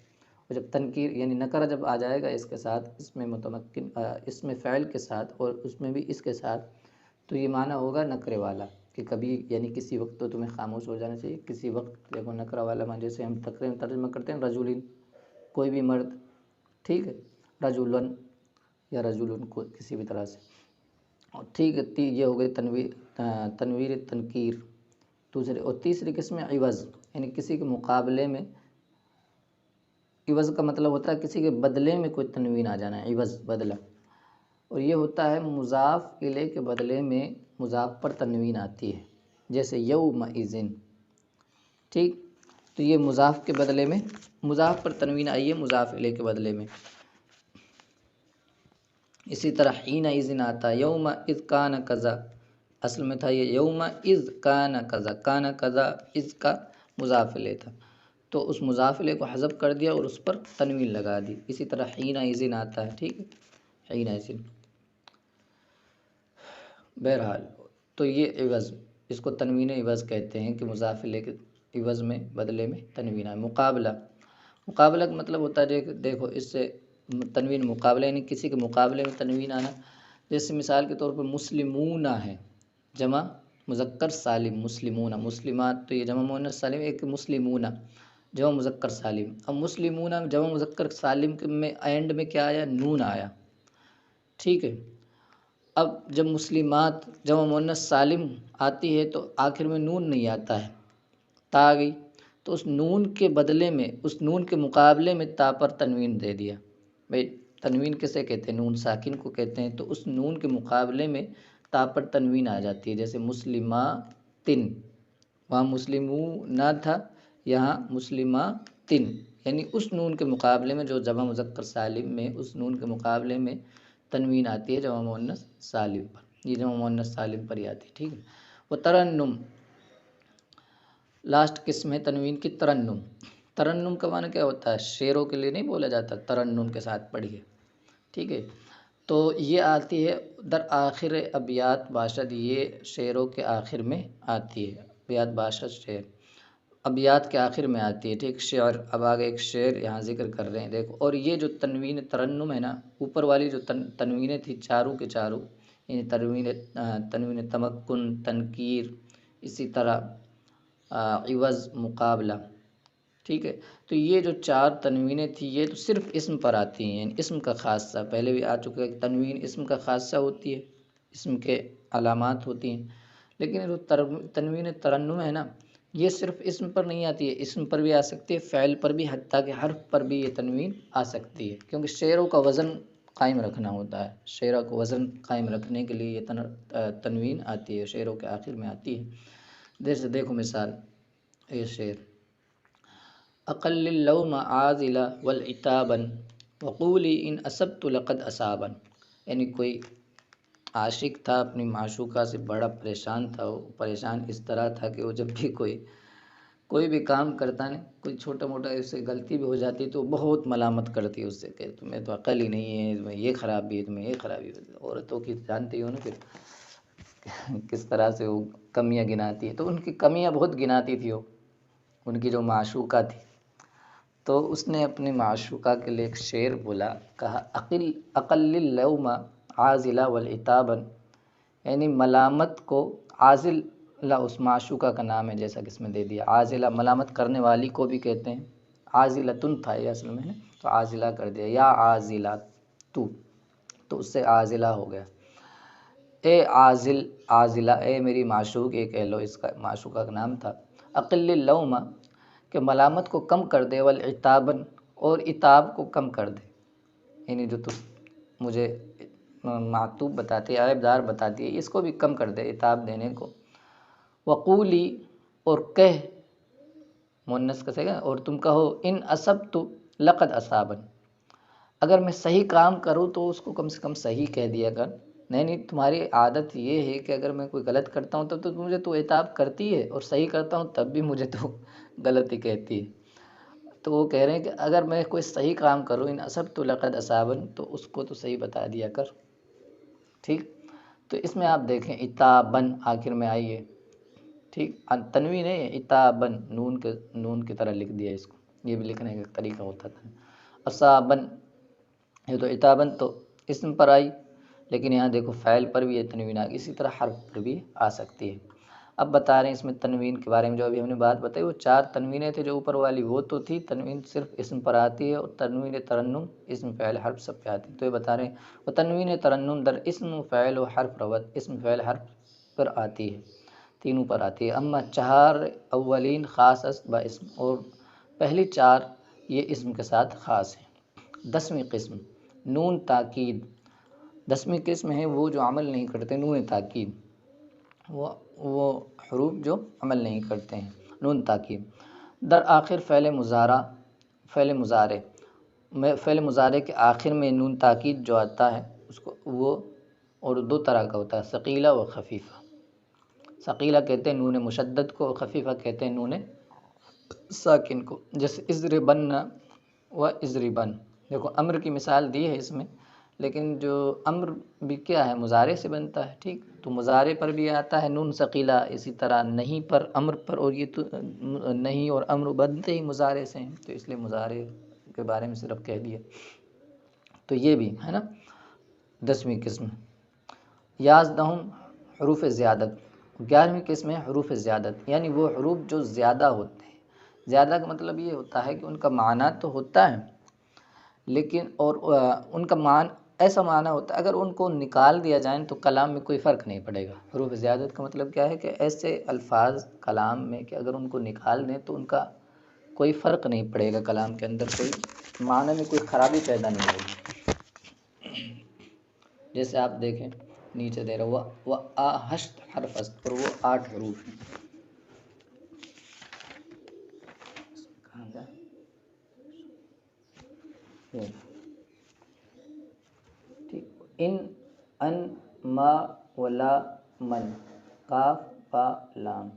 اور جب تنکیر یعنی نکرہ جب آ جائے گا اس کے ساتھ، اس میں متمکن اس میں فعل کے ساتھ اور اس میں بھی اس کے ساتھ، تو یہ معنی ہوگا نکرے والا، کہ کبھی یعنی کسی وقت تو تمہیں خاموش ہو جانا چاہیے، کسی وقت. دیکھو نکرہ والا معنی جیسے ہم تقریباً ترجمہ کرتے ہیں رجولین، کوئی بھی مرد، ٹھیک ہے، رجولن یا رجولن کو کسی بھی طرح سے. اور ٹھیک ہے، یہ ہو گئی تنویر تنکیر دوسرے. اور تیسری قسم ہے عوض، یعنی کسی کے مقابلے میں. عوض کا مطلب ہوتا ہے کسی کے بدلے میں کوئی تنوین آ جانا ہے، عوض بدلہ. اور یہ ہوتا ہے مضاف الیہ کے بدلے میں مضاف پر تنوین آتی ہے، جیسے یومئذ، ٹھیک. تو یہ مضاف کے بدلے میں مضاف پر تنوین آئی ہے مضاف الیہ کے بدلے میں. اسی طرح حینئذ آتا ہے، یومئذ کان کذا، اصل میں تھا یہ یومئذ کان کذا، کان کذا اذ کا مضاف الیہ تھا، تو اس مضاف الیہ کو حذف کر دیا اور اس پر تنوین لگا دی. اسی طرح حینئذ آتا ہے، ٹھیک ہے، حینئذ. بہرحال تو یہ عوض، اس کو تنوین عوض کہتے ہیں کہ مضاف الیہ کے عوض میں بدلے میں تنوین آئے. مقابلہ، مقابلہ کا مطلب ہوتا ہے دیکھو اس سے تنوین مقابلہ یعنی کسی کے مقابلے میں تنوین آنا. جیسے مثال کے طور پر مسلمون ہے، جمع مذکر سالم، مسلمون، مسلمات تو یہ جمع مؤنث سالم، ایک مسلمون جمع مذکر سالم. اب مسلمون جمع مذکر سالم میں اینڈ میں کیا آیا، نون آیا، ٹھیک ہے. اب جب مسلمات جمع مؤنث سالم آتی ہے تو آخر میں نون نہیں آتا ہے، تا آ گئی، تو اس نون کے بدلے میں، اس نون کے مقابلے میں تا پر تنوین دے دیا. بھائی تنوین کسے کہتے ہیں، نون ساکن کو کہتے ہیں. تو اس نون کے مقابلے میں تا پر تنوین آ جاتی ہے، جیسے مسلماتن، وہاں مسلمون تھا، یہاں مسلماتن، یعنی اس نون کے مقابلے میں جو جمع مذکر سالم میں اس نون کے مقابلے میں تنوین آتی ہے جمع مؤنث سالم پر، یہ جمع مؤنث سالم پر ہی آتی ہے، ٹھیک ہے. وہ ترنم، لاسٹ قسم ہے تنوین کی، ترنم. ترنم کا معنی کیا ہوتا ہے، شعروں کے لیے نہیں بولا جاتا ترنم کے ساتھ پڑھیے، ٹھیک ہے. تو یہ آتی ہے در آخر ابیات باشد، یہ شعروں کے آخر میں آتی ہے، ابیات باشد شعر ابیات کے آخر میں آتی ہے، ٹھیک. شعر، اب آگے ایک شعر یہاں ذکر کر رہے ہیں دیکھو. اور یہ جو تنوین ترنم ہے نا، اوپر والی جو تنوینیں تھی چاروں کے چاروں، یعنی تنوین تمکن، تنکیر، اسی طرح عوض، مقابلہ، ٹھیک ہے. تو یہ جو چار تنوینیں تھیں یہ تو صرف اسم پر آتی ہیں، یعنی اسم کا خاصہ، پہلے بھی آ چکا ہے کہ تنوین اسم کا خاصہ ہوتی ہے، اسم کے علامات ہوتی ہیں. لیکن جو تنوین ترنم ہے نا، یہ صرف اسم پر نہیں آتی ہے، اسم پر بھی آ سکتی ہے، فعل پر بھی، حتیٰ کہ حرف پر بھی یہ تنوین آ سکتی ہے، کیونکہ شعروں کا وزن قائم رکھنا ہوتا ہے. شعروں کو وزن قائم رکھنے کے لیے یہ تنوین آتی ہے، شعروں کے آخر میں آتی ہے. جیسے دیکھو مثال، یہ شعر، اقل اللوم عاذلا والعتابا وقولی ان اصبت لقد اصابا، یعنی کوئی عاشق تھا اپنی معشوقہ سے بڑا پریشان تھا. وہ پریشان اس طرح تھا کہ وہ جب بھی کوئی بھی کام کرتا ہے، کوئی چھوٹا موٹا اس سے غلطی بھی ہو جاتی تو بہت ملامت کرتی اس سے کہ تمہیں تو عقل ہی نہیں ہے، تمہیں یہ خرابی ہے، تمہیں یہ خرابی ہے. عورتوں کی جانتی ہو نا پھر کس طرح سے وہ کمیاں گناتی ہے. تو ان کی کمیاں بہت گناتی تھی وہ، ان کی جو معشوقہ تھی. تو اس نے اپنی معشوقہ کے لیے ایک شعر بولا، کہا اقل اللوم عاذلا والعتابا، یعنی ملامت کو، عاذل اس معشوقہ کا نام ہے جیسا کہ اس میں دے دیا، عاذلہ ملامت کرنے والی کو بھی کہتے ہیں، عاذلتن تھا یہ اصل میں ہے، تو عاذلہ کر دیا، یا عاذلہ تو اس سے عاذلہ ہو گیا. اے عاذل، عاذلہ، اے میری معشوق، یہ کہہ لو، اس کا معشوقہ کا نام تھا. اقل اللوم، کہ ملامت کو کم کر دے، والعتابا، اور عتاب کو کم کر دے، یعنی جو تو مجھے معتوب بتاتی ہے، عیب دار بتاتی ہے، اس کو بھی کم کر دے، عتاب دینے کو. وقولی، اور کہہ مؤنث کا صیغہ، اور تم کہو ان اصبت لقد اصابن، اگر میں صحیح کام کروں تو اس کو کم سے کم صحیح کہہ دیا کر. نہیں تمہاری عادت یہ ہے کہ اگر میں کوئی غلط کرتا ہوں تب تو مجھے تو عتاب کرتی ہے، اور صحیح کرتا ہوں تب بھی مجھے تو غلط ہی کہتی ہے. تو وہ کہہ رہے ہیں کہ اگر میں کوئی صحیح کام کروں ان اصبت لقد اصابن، تو اس کو تو صحیح بتا دیا کر. ٹھیک. تو اس میں آپ دیکھیں عتابن آخر میں آئی ہے. ٹھیک. تنوین ہے عتابن، نون کی طرح لکھ دیا اس کو. یہ بھی لکھنے کا طریقہ ہوتا تھا. اصابن یہ تو عتابن تو اسم پر آئی، لیکن یہاں دیکھو فعل پر بھی یہ تنوین آ گئی، اسی طرح حرف پر بھی آ سکتی ہے. اب بتا رہے ہیں اس میں تنوین کے بارے میں. جو ابھی ہم نے بات بتائی وہ 4 تنوینیں تھے جو اوپر والی، وہ تو تھی. تنوین صرف اسم پر آتی ہے، اور تنوین ترنم اسم فعل حرف سب پہ آتی ہے. تو یہ بتا رہے ہیں وہ تنوین ترنم در اسم و فعل و حرف روت، اسم فعل حرف پر آتی ہے، تینوں پر آتی ہے. اما 4 اولین خاص است با اسم، اور پہلی 4 یہ اسم کے ساتھ خاص ہیں. 10ویں قسم نون تاکید. 10ویں قسم ہے وہ جو عمل نہیں کرتے، نون تاکید، وہ حروف جو عمل نہیں کرتے ہیں. نون تاکید در آخر فعل مضارع کے آخر میں نون تاکید جو آتا ہے اس کو وہ اور 2 طرح کا ہوتا ہے، ثقیلہ و خفیفہ. ثقیلہ کہتے ہیں نون مشدد کو، اور خفیفہ کہتے ہیں نون ساکن کو. جیسے اضربن و اضربن. دیکھو امر کی مثال دی ہے اس میں، لیکن جو امر بھی کیا ہے، مضارع سے بنتا ہے. ٹھیک. تو مضارع پر بھی آتا ہے نون ثقیلہ، اسی طرح نہیں پر، امر پر، اور یہ تو نہیں اور امر بنتے ہی مضارع سے ہیں، تو اس لیے مضارع کے بارے میں صرف کہہ دیا. تو یہ بھی ہے نا 10ویں قسم. 11 حروف زیادت. 11ویں قسم ہے حروف زیادت، یعنی وہ حروف جو زیادہ ہوتے ہیں. زیادہ کا مطلب یہ ہوتا ہے کہ ان کا معنی تو ہوتا ہے، لیکن اور ان کا ایسا معنی ہوتا ہے اگر ان کو نکال دیا جائیں تو کلام میں کوئی فرق نہیں پڑے گا. حروف زیادت کا مطلب کیا ہے کہ ایسے الفاظ کلام میں کہ اگر ان کو نکال دیں تو ان کا کوئی فرق نہیں پڑے گا، کلام کے اندر کوئی معنی میں کوئی خرابی پیدا نہیں ہوگی. جیسے آپ دیکھیں نیچے دے رہا وہ آہشت حرف است، اور وہ 8 حروف ہیں. ٹھیک. ان ما ولا من، قاف با لام.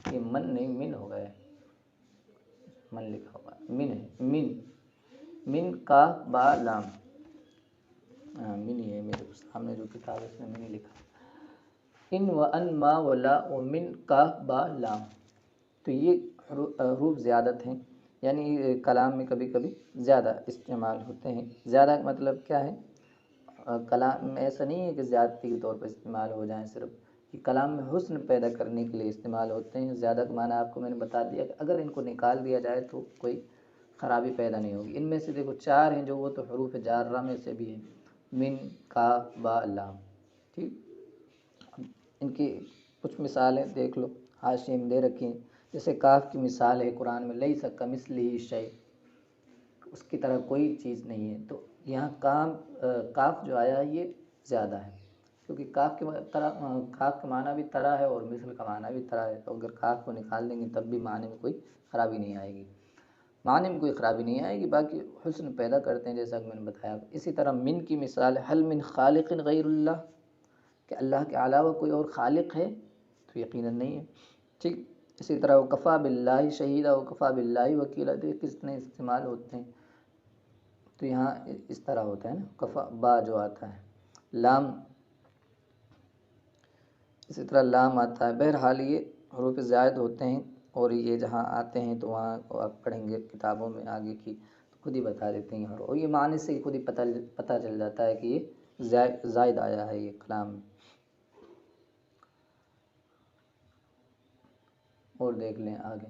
یہ من نہیں من ہو گئے، من لکھا ہوگا، من ہے. من قاف با لام. من ہی ہے میرے سامنے جو کتاب ہے اس میں من ہی لکھا. ان و ان ما ولا و من قاف با لام. تو یہ حروف زیادت ہیں، یعنی کلام میں کبھی کبھی زیادہ استعمال ہوتے ہیں. زیادہ کا مطلب کیا ہے، کلام میں ایسا نہیں ہے کہ زیادتی کے طور پر استعمال ہو جائیں، صرف کہ کلام میں حسن پیدا کرنے کے لیے استعمال ہوتے ہیں. زیادہ کا معنی آپ کو میں نے بتا دیا کہ اگر ان کو نکال دیا جائے تو کوئی خرابی پیدا نہیں ہوگی. ان میں سے دیکھو 4 ہیں جو وہ تو حروف جارہ میں سے بھی ہیں، من قاف با لام. ٹھیک. ان کی کچھ مثالیں دیکھ لو، حاشیے میں دے رکھی ہیں. جیسے کاف کی مثال ہے قرآن میں لیس کمثلہ شیء، اس کی طرح کوئی چیز نہیں ہے. تو یہاں کاف جو آیا یہ زیادہ ہے، کیونکہ کاف کا معنی بھی طرح ہے اور مثل کا معنی بھی طرح ہے. تو اگر کاف کو نکال دیں گے تب بھی معنی میں کوئی خرابی نہیں آئے گی. معنی میں کوئی خرابی نہیں آئے گی، باقی حسن پیدا کرتے ہیں جیسا کہ میں نے بتایا. اسی طرح من کی مثال حل من خالق غیر اللہ، کہ اللہ کے علاوہ کوئی اور خالق ہے تو یقیناً نہیں ہے. ٹھیک. اسی طرح وکفیٰ باللہ شہیدہ، وکفیٰ باللہ وکیلا. کتنے استعمال ہوتے ہیں. تو یہاں اس طرح ہوتا ہے نا، کفا با جو آتا ہے. لام اسی طرح لام آتا ہے. بہرحال یہ حروف زائد ہوتے ہیں، اور یہ جہاں آتے ہیں تو وہاں آپ پڑھیں گے کتابوں میں آگے کی تو خود ہی بتا دیتے ہیں، اور یہ معنی سے ہی خود ہی پتہ چل جاتا ہے کہ یہ زائد آیا ہے یہ کلام میں. اور دیکھ لیں آگے.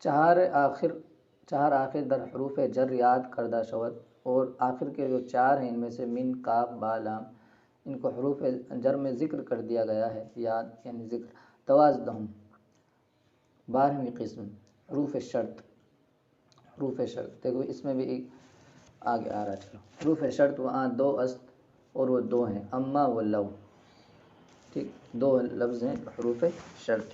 4 آخر در حروف جر یاد کردہ شود، اور آخر کے جو 4 ہیں ان میں سے من کاف با لام، ان کو حروف جر میں ذکر کر دیا گیا ہے، یاد یعنی ذکر. 12 12ویں قسم حروف شرط. حروف شرط دیکھو اس میں بھی ایک آگے آ رہا. چلو حروف شرط وہاں 2 است اور وہ 2 ہیں، اما و لو. ٹھیک، دو لفظ ہیں حروف شرط،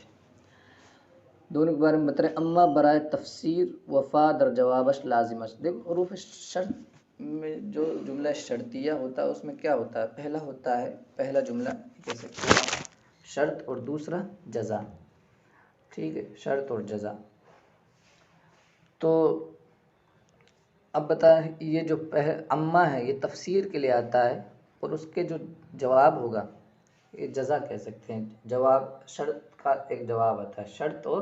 دونوں کے بارے میں بتا رہے ہیں۔ اما برائے تفسیر وفا در جوابش لازمش، دیکھو حروف شرط میں جو جملہ شرطیہ ہوتا ہے اس میں کیا ہوتا ہے، پہلا ہوتا ہے، پہلا جملہ کیسے شرط اور دوسرا جزا، ٹھیک ہے، شرط اور جزا۔ تو اب بتا، یہ جو اما ہے یہ تفسیر کے لیے آتا ہے، اور اس کے جو جواب ہوگا یہ جزا کہہ سکتے ہیں، جواب شرط کا ایک جواب آتا ہے، شرط اور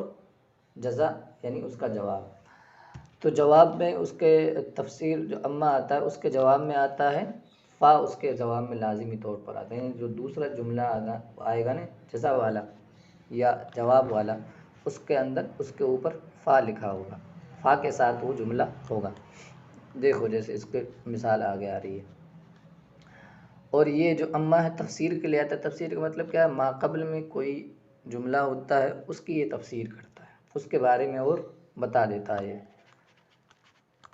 جزا یعنی اس کا جواب۔ تو جواب میں اس کے تفسیر جو اما آتا ہے اس کے جواب میں آتا ہے فا، اس کے جواب میں لازمی طور پر آتے ہیں، جو دوسرا جملہ آئے گا نا جزا والا یا جواب والا، اس کے اندر اس کے اوپر فا لکھا ہوگا، فا کے ساتھ وہ جملہ ہوگا۔ دیکھو جیسے اس کے مثال آگے آ رہی ہے۔ اور یہ جو اما ہے تفسیر کے لیے آتا ہے، تفسیر کا مطلب کیا ہے، ما قبل میں کوئی جملہ ہوتا ہے اس کی یہ تفسیر کرتا ہے، اس کے بارے میں اور بتا دیتا ہے، یہ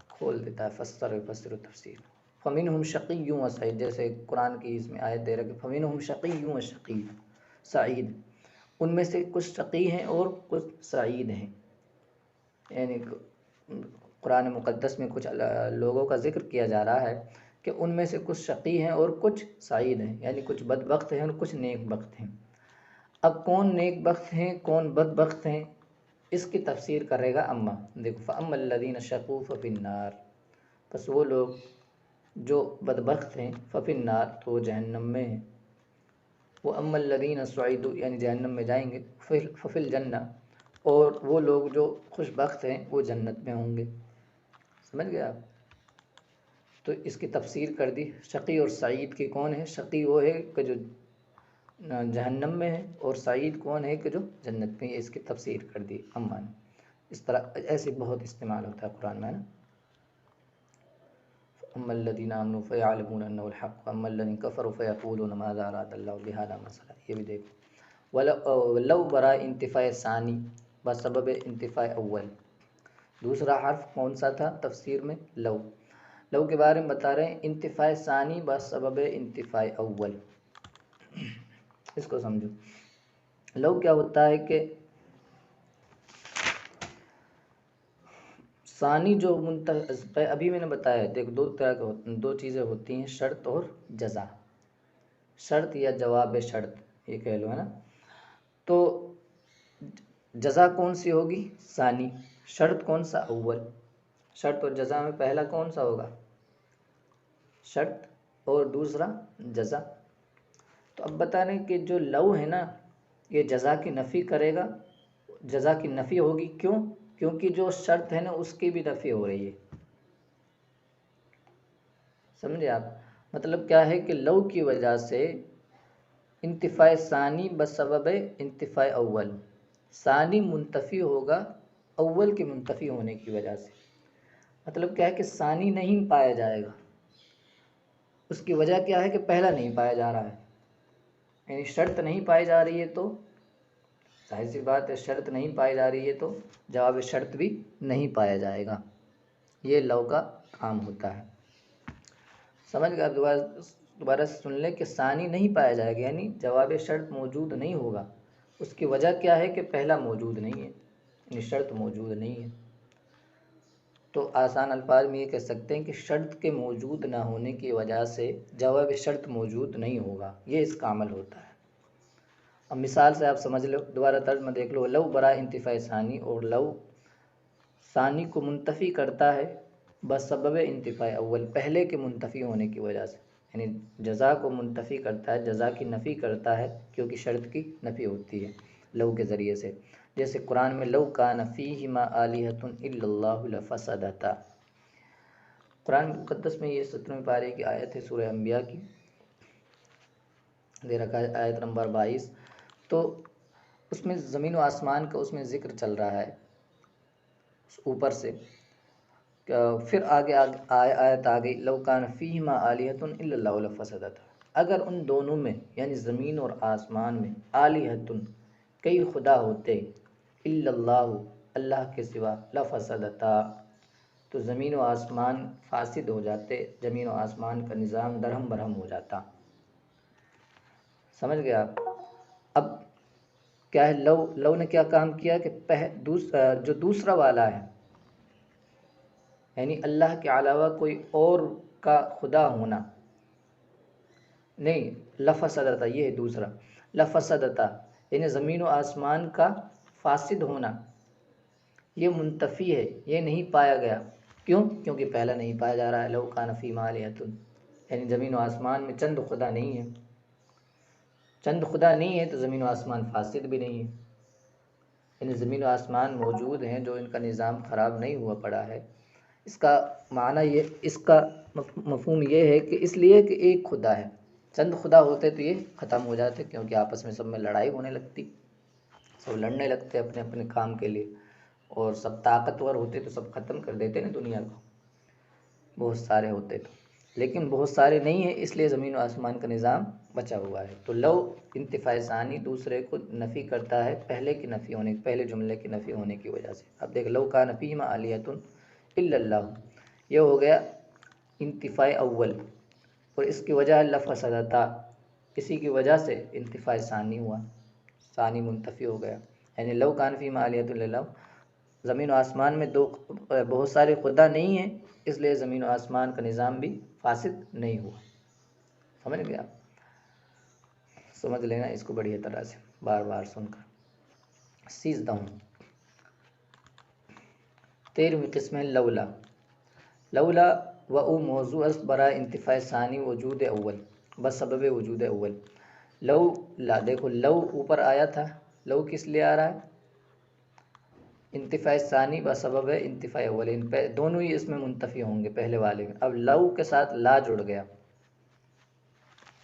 کھول دیتا ہے، فسر و تفسیر۔ فمنہم شقی و سعید، جیسے قرآن کی اس میں آیت دے رہا کہ فمنہم شقی و سعید، ان میں سے کچھ شقی ہیں اور کچھ سعید ہیں، یعنی قرآن مقدس میں کچھ لوگوں کا ذکر کیا جا رہا ہے کہ ان میں سے کچھ شقی ہیں اور کچھ سعید ہیں، یعنی کچھ بدبخت ہیں اور کچھ نیک بخت ہیں۔ اب کون نیک بخت ہیں کون بدبخت ہیں اس کی تفسیر کرے گا اما۔ دیکھو فَأَمَّا الَّذِينَ شَقُوا فَفِي النَّارِ، پس وہ لوگ جو بدبخت ہیں ففی النار تو وہ جہنم میں ہیں، وَأَمَّا الَّذِينَ سُعِدُوا یعنی جہنم میں جائیں گے، ففی الجنہ، اور وہ لوگ جو خوش بخت ہیں وہ جنت میں ہوں گے۔ سمجھ گئے آپ؟ تو اس کی تفسیر کر دی شقی اور سعید کی، کون ہے شقی، وہ ہے کہ جو جہنم میں ہے، اور سعید کون ہے کہ جو جنت میں ہے، اس کی تفسیر کر دی اما نے۔ اس طرح ایسے بہت استعمال ہوتا ہے قرآن میں نا۔ اما الذین آمنوا فیعلمون انہ الحق واما الذین کفروا فیقولون ماذا اراد اللہ بہذا مثلا، یہ بھی دیکھو۔ لو برائے انتفاع ثانی بسبب انتفاع اول، دوسرا حرف کون سا تھا تفسیر میں، لو۔ لو کے بارے میں بتا رہے ہیں انتفاع ثانی بسبب انتفاع اول، اس کو سمجھو۔ لو کیا ہوتا ہے کہ ثانی جو ابھی میں نے بتایا، دیکھ دو طرح کے دو چیزیں ہوتی ہیں، شرط اور جزا، شرط یا جواب شرط یہ کہہ لو ہے نا۔ تو جزا کون سی ہوگی ثانی، شرط کون سا اول، شرط اور جزا میں پہلا کون سا ہوگا شرط اور دوسرا جزا۔ تو اب بتا رہے ہیں کہ جو لو ہے نا یہ جزا کی نفی کرے گا، جزا کی نفی ہوگی، کیوں؟ کیونکہ جو شرط ہے نا اس کی بھی نفی ہو رہی ہے، سمجھے آپ؟ مطلب کیا ہے کہ لو کی وجہ سے انتفاع ثانی بسبب انتفاع اول، ثانی منتفی ہوگا اول کے منتفی ہونے کی وجہ سے۔ مطلب کیا ہے کہ ثانی نہیں پایا جائے گا، اس کی وجہ کیا ہے کہ پہلا نہیں پایا جا رہا ہے، یعنی شرط نہیں پائی جا رہی ہے، تو ظاہر سی بات ہے شرط نہیں پائی جا رہی ہے تو جواب شرط بھی نہیں پایا جائے گا، یہ لو کا کام ہوتا ہے۔ سمجھ گئے؟ دوبارہ سن لیں کہ ثانی نہیں پایا جائے گا یعنی جواب شرط موجود نہیں ہوگا، اس کی وجہ کیا ہے کہ پہلا موجود نہیں ہے، یعنی شرط موجود نہیں ہے۔ تو آسان الفاظ میں یہ کہہ سکتے ہیں کہ شرط کے موجود نہ ہونے کی وجہ سے جواب شرط موجود نہیں ہوگا، یہ اس کا عمل ہوتا ہے۔ اب مثال سے آپ سمجھ لو، دوبارہ ترجمہ دیکھ لو، لو برائے انتفاع ثانی، اور لو ثانی کو منتفی کرتا ہے بسبب انتفاع اول، پہلے کے منتفی ہونے کی وجہ سے، یعنی جزا کو منتفی کرتا ہے، جزا کی نفی کرتا ہے کیونکہ شرط کی نفی ہوتی ہے لو کے ذریعے سے۔ جیسے قرآن میں لو کان فیہما آلہۃ الا اللہ لفسدتا، قرآن مقدس میں یہ 17ویں پارے کی آیت ہے، سورہ انبیاء کی دے رکھا ہے آیت نمبر 22۔ تو اس میں زمین و آسمان کا اس میں ذکر چل رہا ہے اوپر سے، پھر آگے آیت آ گئی لو کان فیہما آلہۃ الا اللہ لفسدتا، اگر ان دونوں میں یعنی زمین اور آسمان میں آلہۃ کئی خدا ہوتے، الا اللہ اللہ کے سوا، لفسدتا تو زمین و آسمان فاسد ہو جاتے، زمین و آسمان کا نظام درہم برہم ہو جاتا۔ سمجھ گئے آپ؟ اب کیا ہے، لو نے کیا کام کیا کہ جو دوسرا والا ہے، یعنی اللہ کے علاوہ کوئی اور کا خدا ہونا، نہیں لفسدتا، یہ ہے دوسرا، لفسدتا یعنی زمین و آسمان کا فاسد ہونا، یہ منتفی ہے، یہ نہیں پایا گیا۔ کیوں؟ کیونکہ پہلا نہیں پایا جا رہا ہے، لو کان فیہما آلہۃ، یعنی زمین و آسمان میں چند خدا نہیں ہے، چند خدا نہیں ہے تو زمین و آسمان فاسد بھی نہیں ہے، یعنی زمین و آسمان موجود ہیں جو ان کا نظام خراب نہیں ہوا پڑا ہے۔ اس کا معنی یہ، اس کا مفہوم یہ ہے کہ اس لیے کہ ایک خدا ہے، چند خدا ہوتے تو یہ ختم ہو جاتے، کیونکہ آپس میں سب میں لڑائی ہونے لگتی، سب لڑنے لگتے اپنے اپنے کام کے لیے، اور سب طاقتور ہوتے تو سب ختم کر دیتے نا دنیا کو، بہت سارے ہوتے تو، لیکن بہت سارے نہیں ہیں، اس لیے زمین و آسمان کا نظام بچا ہوا ہے۔ تو لو انتفاع ثانی دوسرے کو نفی کرتا ہے پہلے کی نفی ہونے، پہلے جملے کی نفی ہونے کی وجہ سے۔ اب دیکھ، لو کان فیہما آلہۃ الا اللہ، یہ ہو گیا انتفاع اول، اور اس کی وجہ لفسدتا، اسی کی وجہ سے انتفاع ثانی ہوا، ثانی منتفی ہو گیا، یعنی لو کان فیہما آلہۃ الا اللہ، زمین و آسمان میں بہت سارے خدا نہیں ہیں، اس لیے زمین و آسمان کا نظام بھی فاسد نہیں ہوا۔ سمجھ گیا؟ سمجھ لینا اس کو بڑھیا طرح سے، بار بار سن کر۔ سیزدہ، 13ویں قسم ہے لولا۔ لولا و او موضوع است برائے انتفاع ثانی وجود اول، بس سبب وجود اول۔ لو لا، دیکھو لو اوپر آیا تھا، لو کس لیے آ رہا ہے؟ انتفاع ثانی بسبب ہے انتفاع اول، دونوں ہی اس میں منتفی ہوں گے پہلے والے میں۔ اب لو کے ساتھ لا جڑ گیا،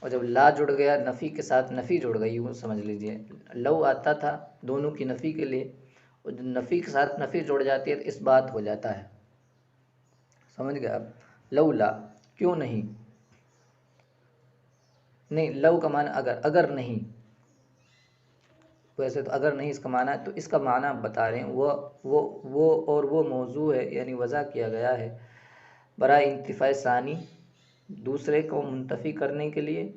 اور جب لا جڑ گیا نفی کے ساتھ نفی جڑ گئی، یوں سمجھ لیجئے، لو آتا تھا دونوں کی نفی کے لیے، اور جب نفی کے ساتھ نفی جڑ جاتی ہے تو اس بات ہو جاتا ہے۔ سمجھ گیا؟ اب لولا، کیوں نہیں، نہیں لو کا معنی اگر نہیں، ویسے تو اگر نہیں اس کا معنی ہے، تو اس کا معنی بتا رہے ہیں، وہ اور وہ موضوع ہے، یعنی وضع کیا گیا ہے برائے انتفاع ثانی، دوسرے کو منتفی کرنے کے لیے،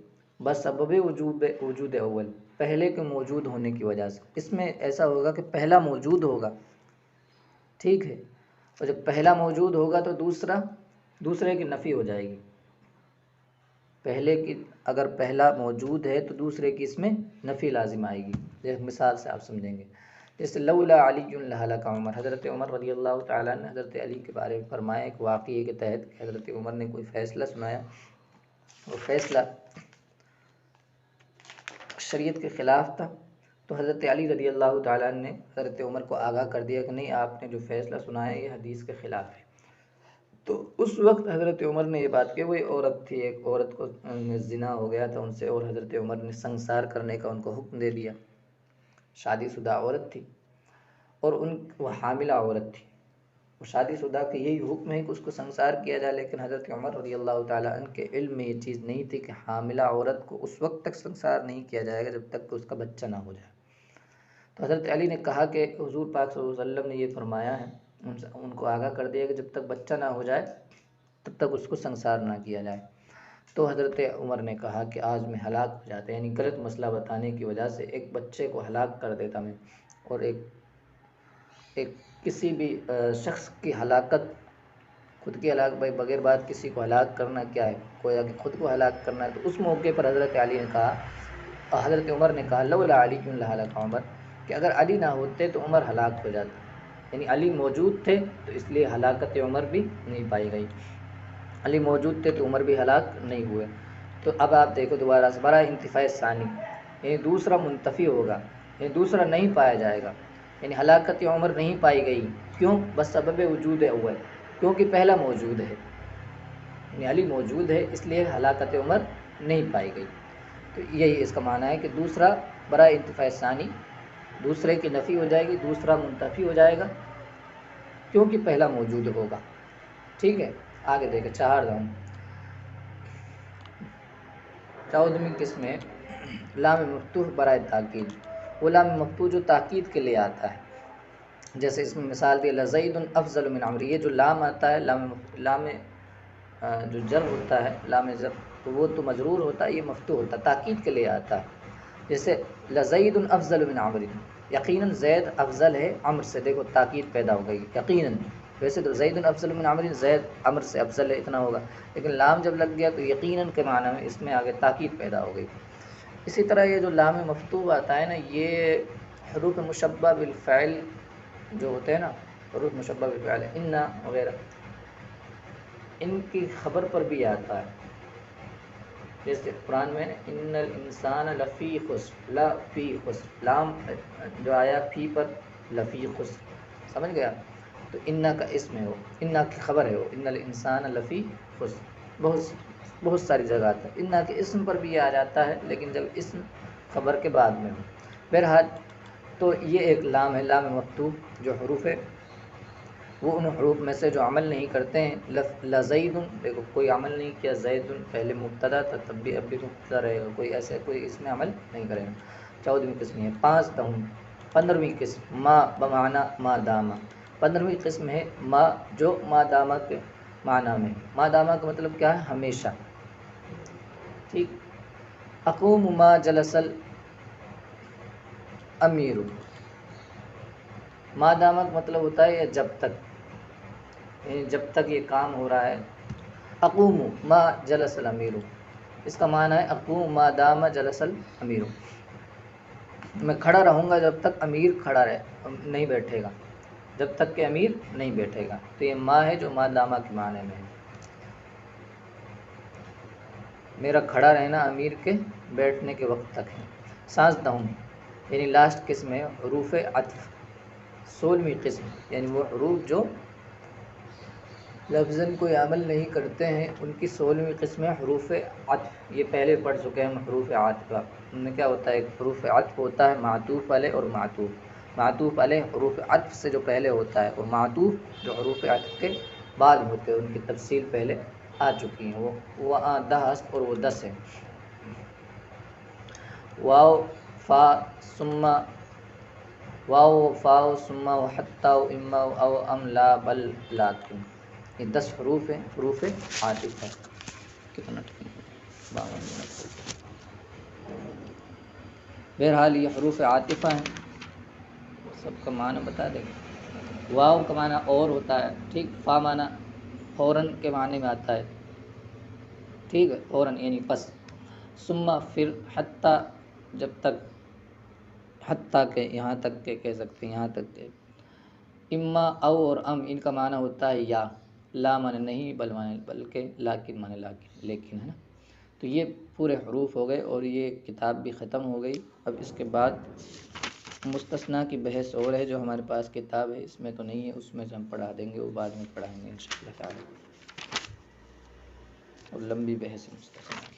بس سبب وجود اول، پہلے کے موجود ہونے کی وجہ سے۔ اس میں ایسا ہوگا کہ پہلا موجود ہوگا، ٹھیک ہے، اور جب پہلا موجود ہوگا تو دوسرے کی نفی ہو جائے گی، پہلے کی اگر پہلا موجود ہے تو دوسرے کی اس میں نفی لازم آئے گی۔ ایک مثال سے آپ سمجھیں گے، جیسے لولا علی لہلک عمر، حضرت عمر رضی اللہ تعالیٰ نے حضرت علی کے بارے میں فرمایا ایک واقعے کے تحت کہ حضرت عمر نے کوئی فیصلہ سنایا، وہ فیصلہ شریعت کے خلاف تھا، تو حضرت علی رضی اللہ تعالیٰ نے حضرت عمر کو آگاہ کر دیا کہ نہیں، آپ نے جو فیصلہ سنایا یہ حدیث کے خلاف ہے۔ تو اس وقت حضرت عمر نے یہ بات کی، وہی عورت تھی، ایک عورت کو زنا ہو گیا تھا ان سے، اور حضرت عمر نے سنسار کرنے کا ان کو حکم دے دیا، شادی شدہ عورت تھی، اور وہ حاملہ عورت تھی، وہ شادی شدہ کہ یہی حکم ہے کہ اس کو سنسار کیا جائے، لیکن حضرت عمر رضی اللہ تعالیٰ عنہ کے علم میں یہ چیز نہیں تھی کہ حاملہ عورت کو اس وقت تک سنسار نہیں کیا جائے گا جب تک کہ اس کا بچہ نہ ہو جائے۔ تو حضرت علی نے کہا کہ حضور پاک صلی اللہ علیہ وسلم نے یہ فرمایا ہے، ان کو آگاہ کر دیا کہ جب تک بچہ نہ ہو جائے تب تک اس کو سنسار نہ کیا جائے۔ تو حضرت عمر نے کہا کہ آج میں ہلاک ہو جاتا، یعنی غلط مسئلہ بتانے کی وجہ سے ایک بچے کو ہلاک کر دیتا میں، اور ایک کسی بھی شخص کی ہلاکت، خود کی ہلاکت بغیر بات کسی کو ہلاک کرنا کیا ہے، کوئی اگر خود کو ہلاک کرنا ہے، تو اس موقع پر حضرت علی نے کہا، حضرت عمر نے کہا لولا علی لہلک عمر، کہ اگر علی نہ ہوتے تو عمر ہلاک ہو جاتا، یعنی علی موجود تھے تو اس لیے ہلاکت عمر بھی نہیں پائی گئی، علی موجود تھے تو عمر بھی ہلاک نہیں ہوئے۔ تو اب آپ دیکھو دوبارہ سے، برائے انتفاع ثانی، یعنی دوسرا منتفی ہوگا، یعنی دوسرا نہیں پایا جائے گا، یعنی ہلاکت عمر نہیں پائی گئی، کیوں؟ بس سبب وجود اول، کیونکہ پہلا موجود ہے، یعنی علی موجود ہے اس لیے ہلاکت عمر نہیں پائی گئی۔ تو یہی اس کا معنی ہے کہ دوسرا برائے انتفاع ثانی، دوسرے کی نفی ہو جائے گی، دوسرا منتفی ہو جائے گا کیونکہ پہلا موجود ہوگا، ٹھیک ہے۔ آگے دیکھیں 14ویں قسم ہے لام مفتوح برائے تاکید، وہ لام مفتوح جو تاکید کے لیے آتا ہے، جیسے اس میں مثال دی لزید افضل من عمر، یہ جو لام آتا ہے، لام جو جر ہوتا ہے، لام جر، تو وہ تو مجرور ہوتا ہے، یہ مفتوح ہوتا ہے، تاکید کے لیے آتا ہے۔ جیسے لزید افضل من عمر، یقیناً زید افضل ہے عمر سے، دیکھو تاکید پیدا ہو گئی یقیناً، ویسے تو زید افضل من عمر، زید عمر سے افضل ہے اتنا ہوگا، لیکن لام جب لگ گیا تو یقیناً کے معنی میں اس میں آگے تاکید پیدا ہو گئی۔ اسی طرح یہ جو لام مفتوح آتا ہے نا، یہ حروف مشبہ بالفعل جو ہوتے ہیں نا، حروف مشبہ بالفعل ان وغیرہ، ان کی خبر پر بھی آتا ہے، جیسے قرآن میں ان الانسان لفی خسر، لفی خسر، لام جو آیا فی پر لفی خسر، سمجھ گیا؟ تو ان کا اسم ہے وہ، ان کی خبر ہے وہ، ان الانسان لفی خسر، بہت ساری جگہ آتا ہے، ان کے اسم پر بھی آ جاتا ہے، لیکن جب اسم خبر کے بعد میں ہو۔ بہرحال تو یہ ایک لام ہے، لام مفتوح، جو حروف ہے وہ ان حروف میں سے جو عمل نہیں کرتے ہیں۔ لزید، دیکھو کوئی عمل نہیں کیا، زید پہلے مبتدا تھا، تب بھی اب بھی مبتدا رہے گا، کوئی ایسے کوئی اس میں عمل نہیں کرے گا۔ 14ویں قسم ہے 15ویں قسم ما بمعنی ما دامہ، 15ویں قسم ہے ما جو ما دامہ کے معنی میں، ما دامہ کا مطلب کیا ہے؟ ہمیشہ، ٹھیک۔ اقوم ما جلس الامیر، ما دامہ کا مطلب ہوتا ہے جب تک، یعنی جب تک یہ کام ہو رہا ہے۔ اقوم ما جلس الامیر، اس کا معنی ہے اقوم ما دام جلس الامیر، میں کھڑا رہوں گا جب تک امیر کھڑا رہے، نہیں بیٹھے گا، جب تک کہ امیر نہیں بیٹھے گا۔ تو یہ ما ہے جو ما دامہ کے معنی میں ہے، میرا کھڑا رہنا امیر کے بیٹھنے کے وقت تک ہے۔ 17 یعنی لاسٹ قسم ہے حروف عطف، 16ویں قسم، یعنی وہ حروف جو لفظاً کوئی عمل نہیں کرتے ہیں، ان کی 16ویں قسم ہے حروف عطف، یہ پہلے پڑھ چکے ہیں ہم حروف عاطفہ۔ ان میں کیا ہوتا ہے؟ ایک حروف عطف ہوتا ہے معطوف علیہ اور معطوف، معطوف علیہ حروف عطف سے جو پہلے ہوتا ہے، اور معطوف جو حروف عطف کے بعد ہوتے ہیں، ان کی تفصیل پہلے آ چکی ہیں، وہ 10 اور وہ 10 ہے۔ واو فا ثم، واو فا ثم حتی اما او ام لا بل لیکن، یہ 10 حروف ہیں، حروف عاطف ہے۔ کتنا ٹائم؟ 52 منٹ۔ بہرحال یہ حروف عاطفہ ہیں، سب کا معنی بتا دیں گے۔ واو کا معنی اور ہوتا ہے، ٹھیک، فا معنی فوراً کے معنی میں آتا ہے، ٹھیک ہے، فوراً یعنی پس، ثم پھر، حتی جب تک، حتیٰ کہ یہاں تک کہ کہہ سکتے ہیں، یہاں تک کہ، اما او اور ام ان کا معنی ہوتا ہے یا، لا معنی نہیں بلکہ لیکن معنی لیکن ہے نا۔ تو یہ پورے حروف ہو گئے اور یہ کتاب بھی ختم ہو گئی۔ اب اس کے بعد مستثنیٰ کی بحث اور ہے جو ہمارے پاس کتاب ہے، اس میں تو نہیں ہے، اس میں سے ہم پڑھا دیں گے، وہ بعد میں پڑھائیں گے انشاءاللہ تعالی، اور لمبی بحث ہے مستثنیٰ۔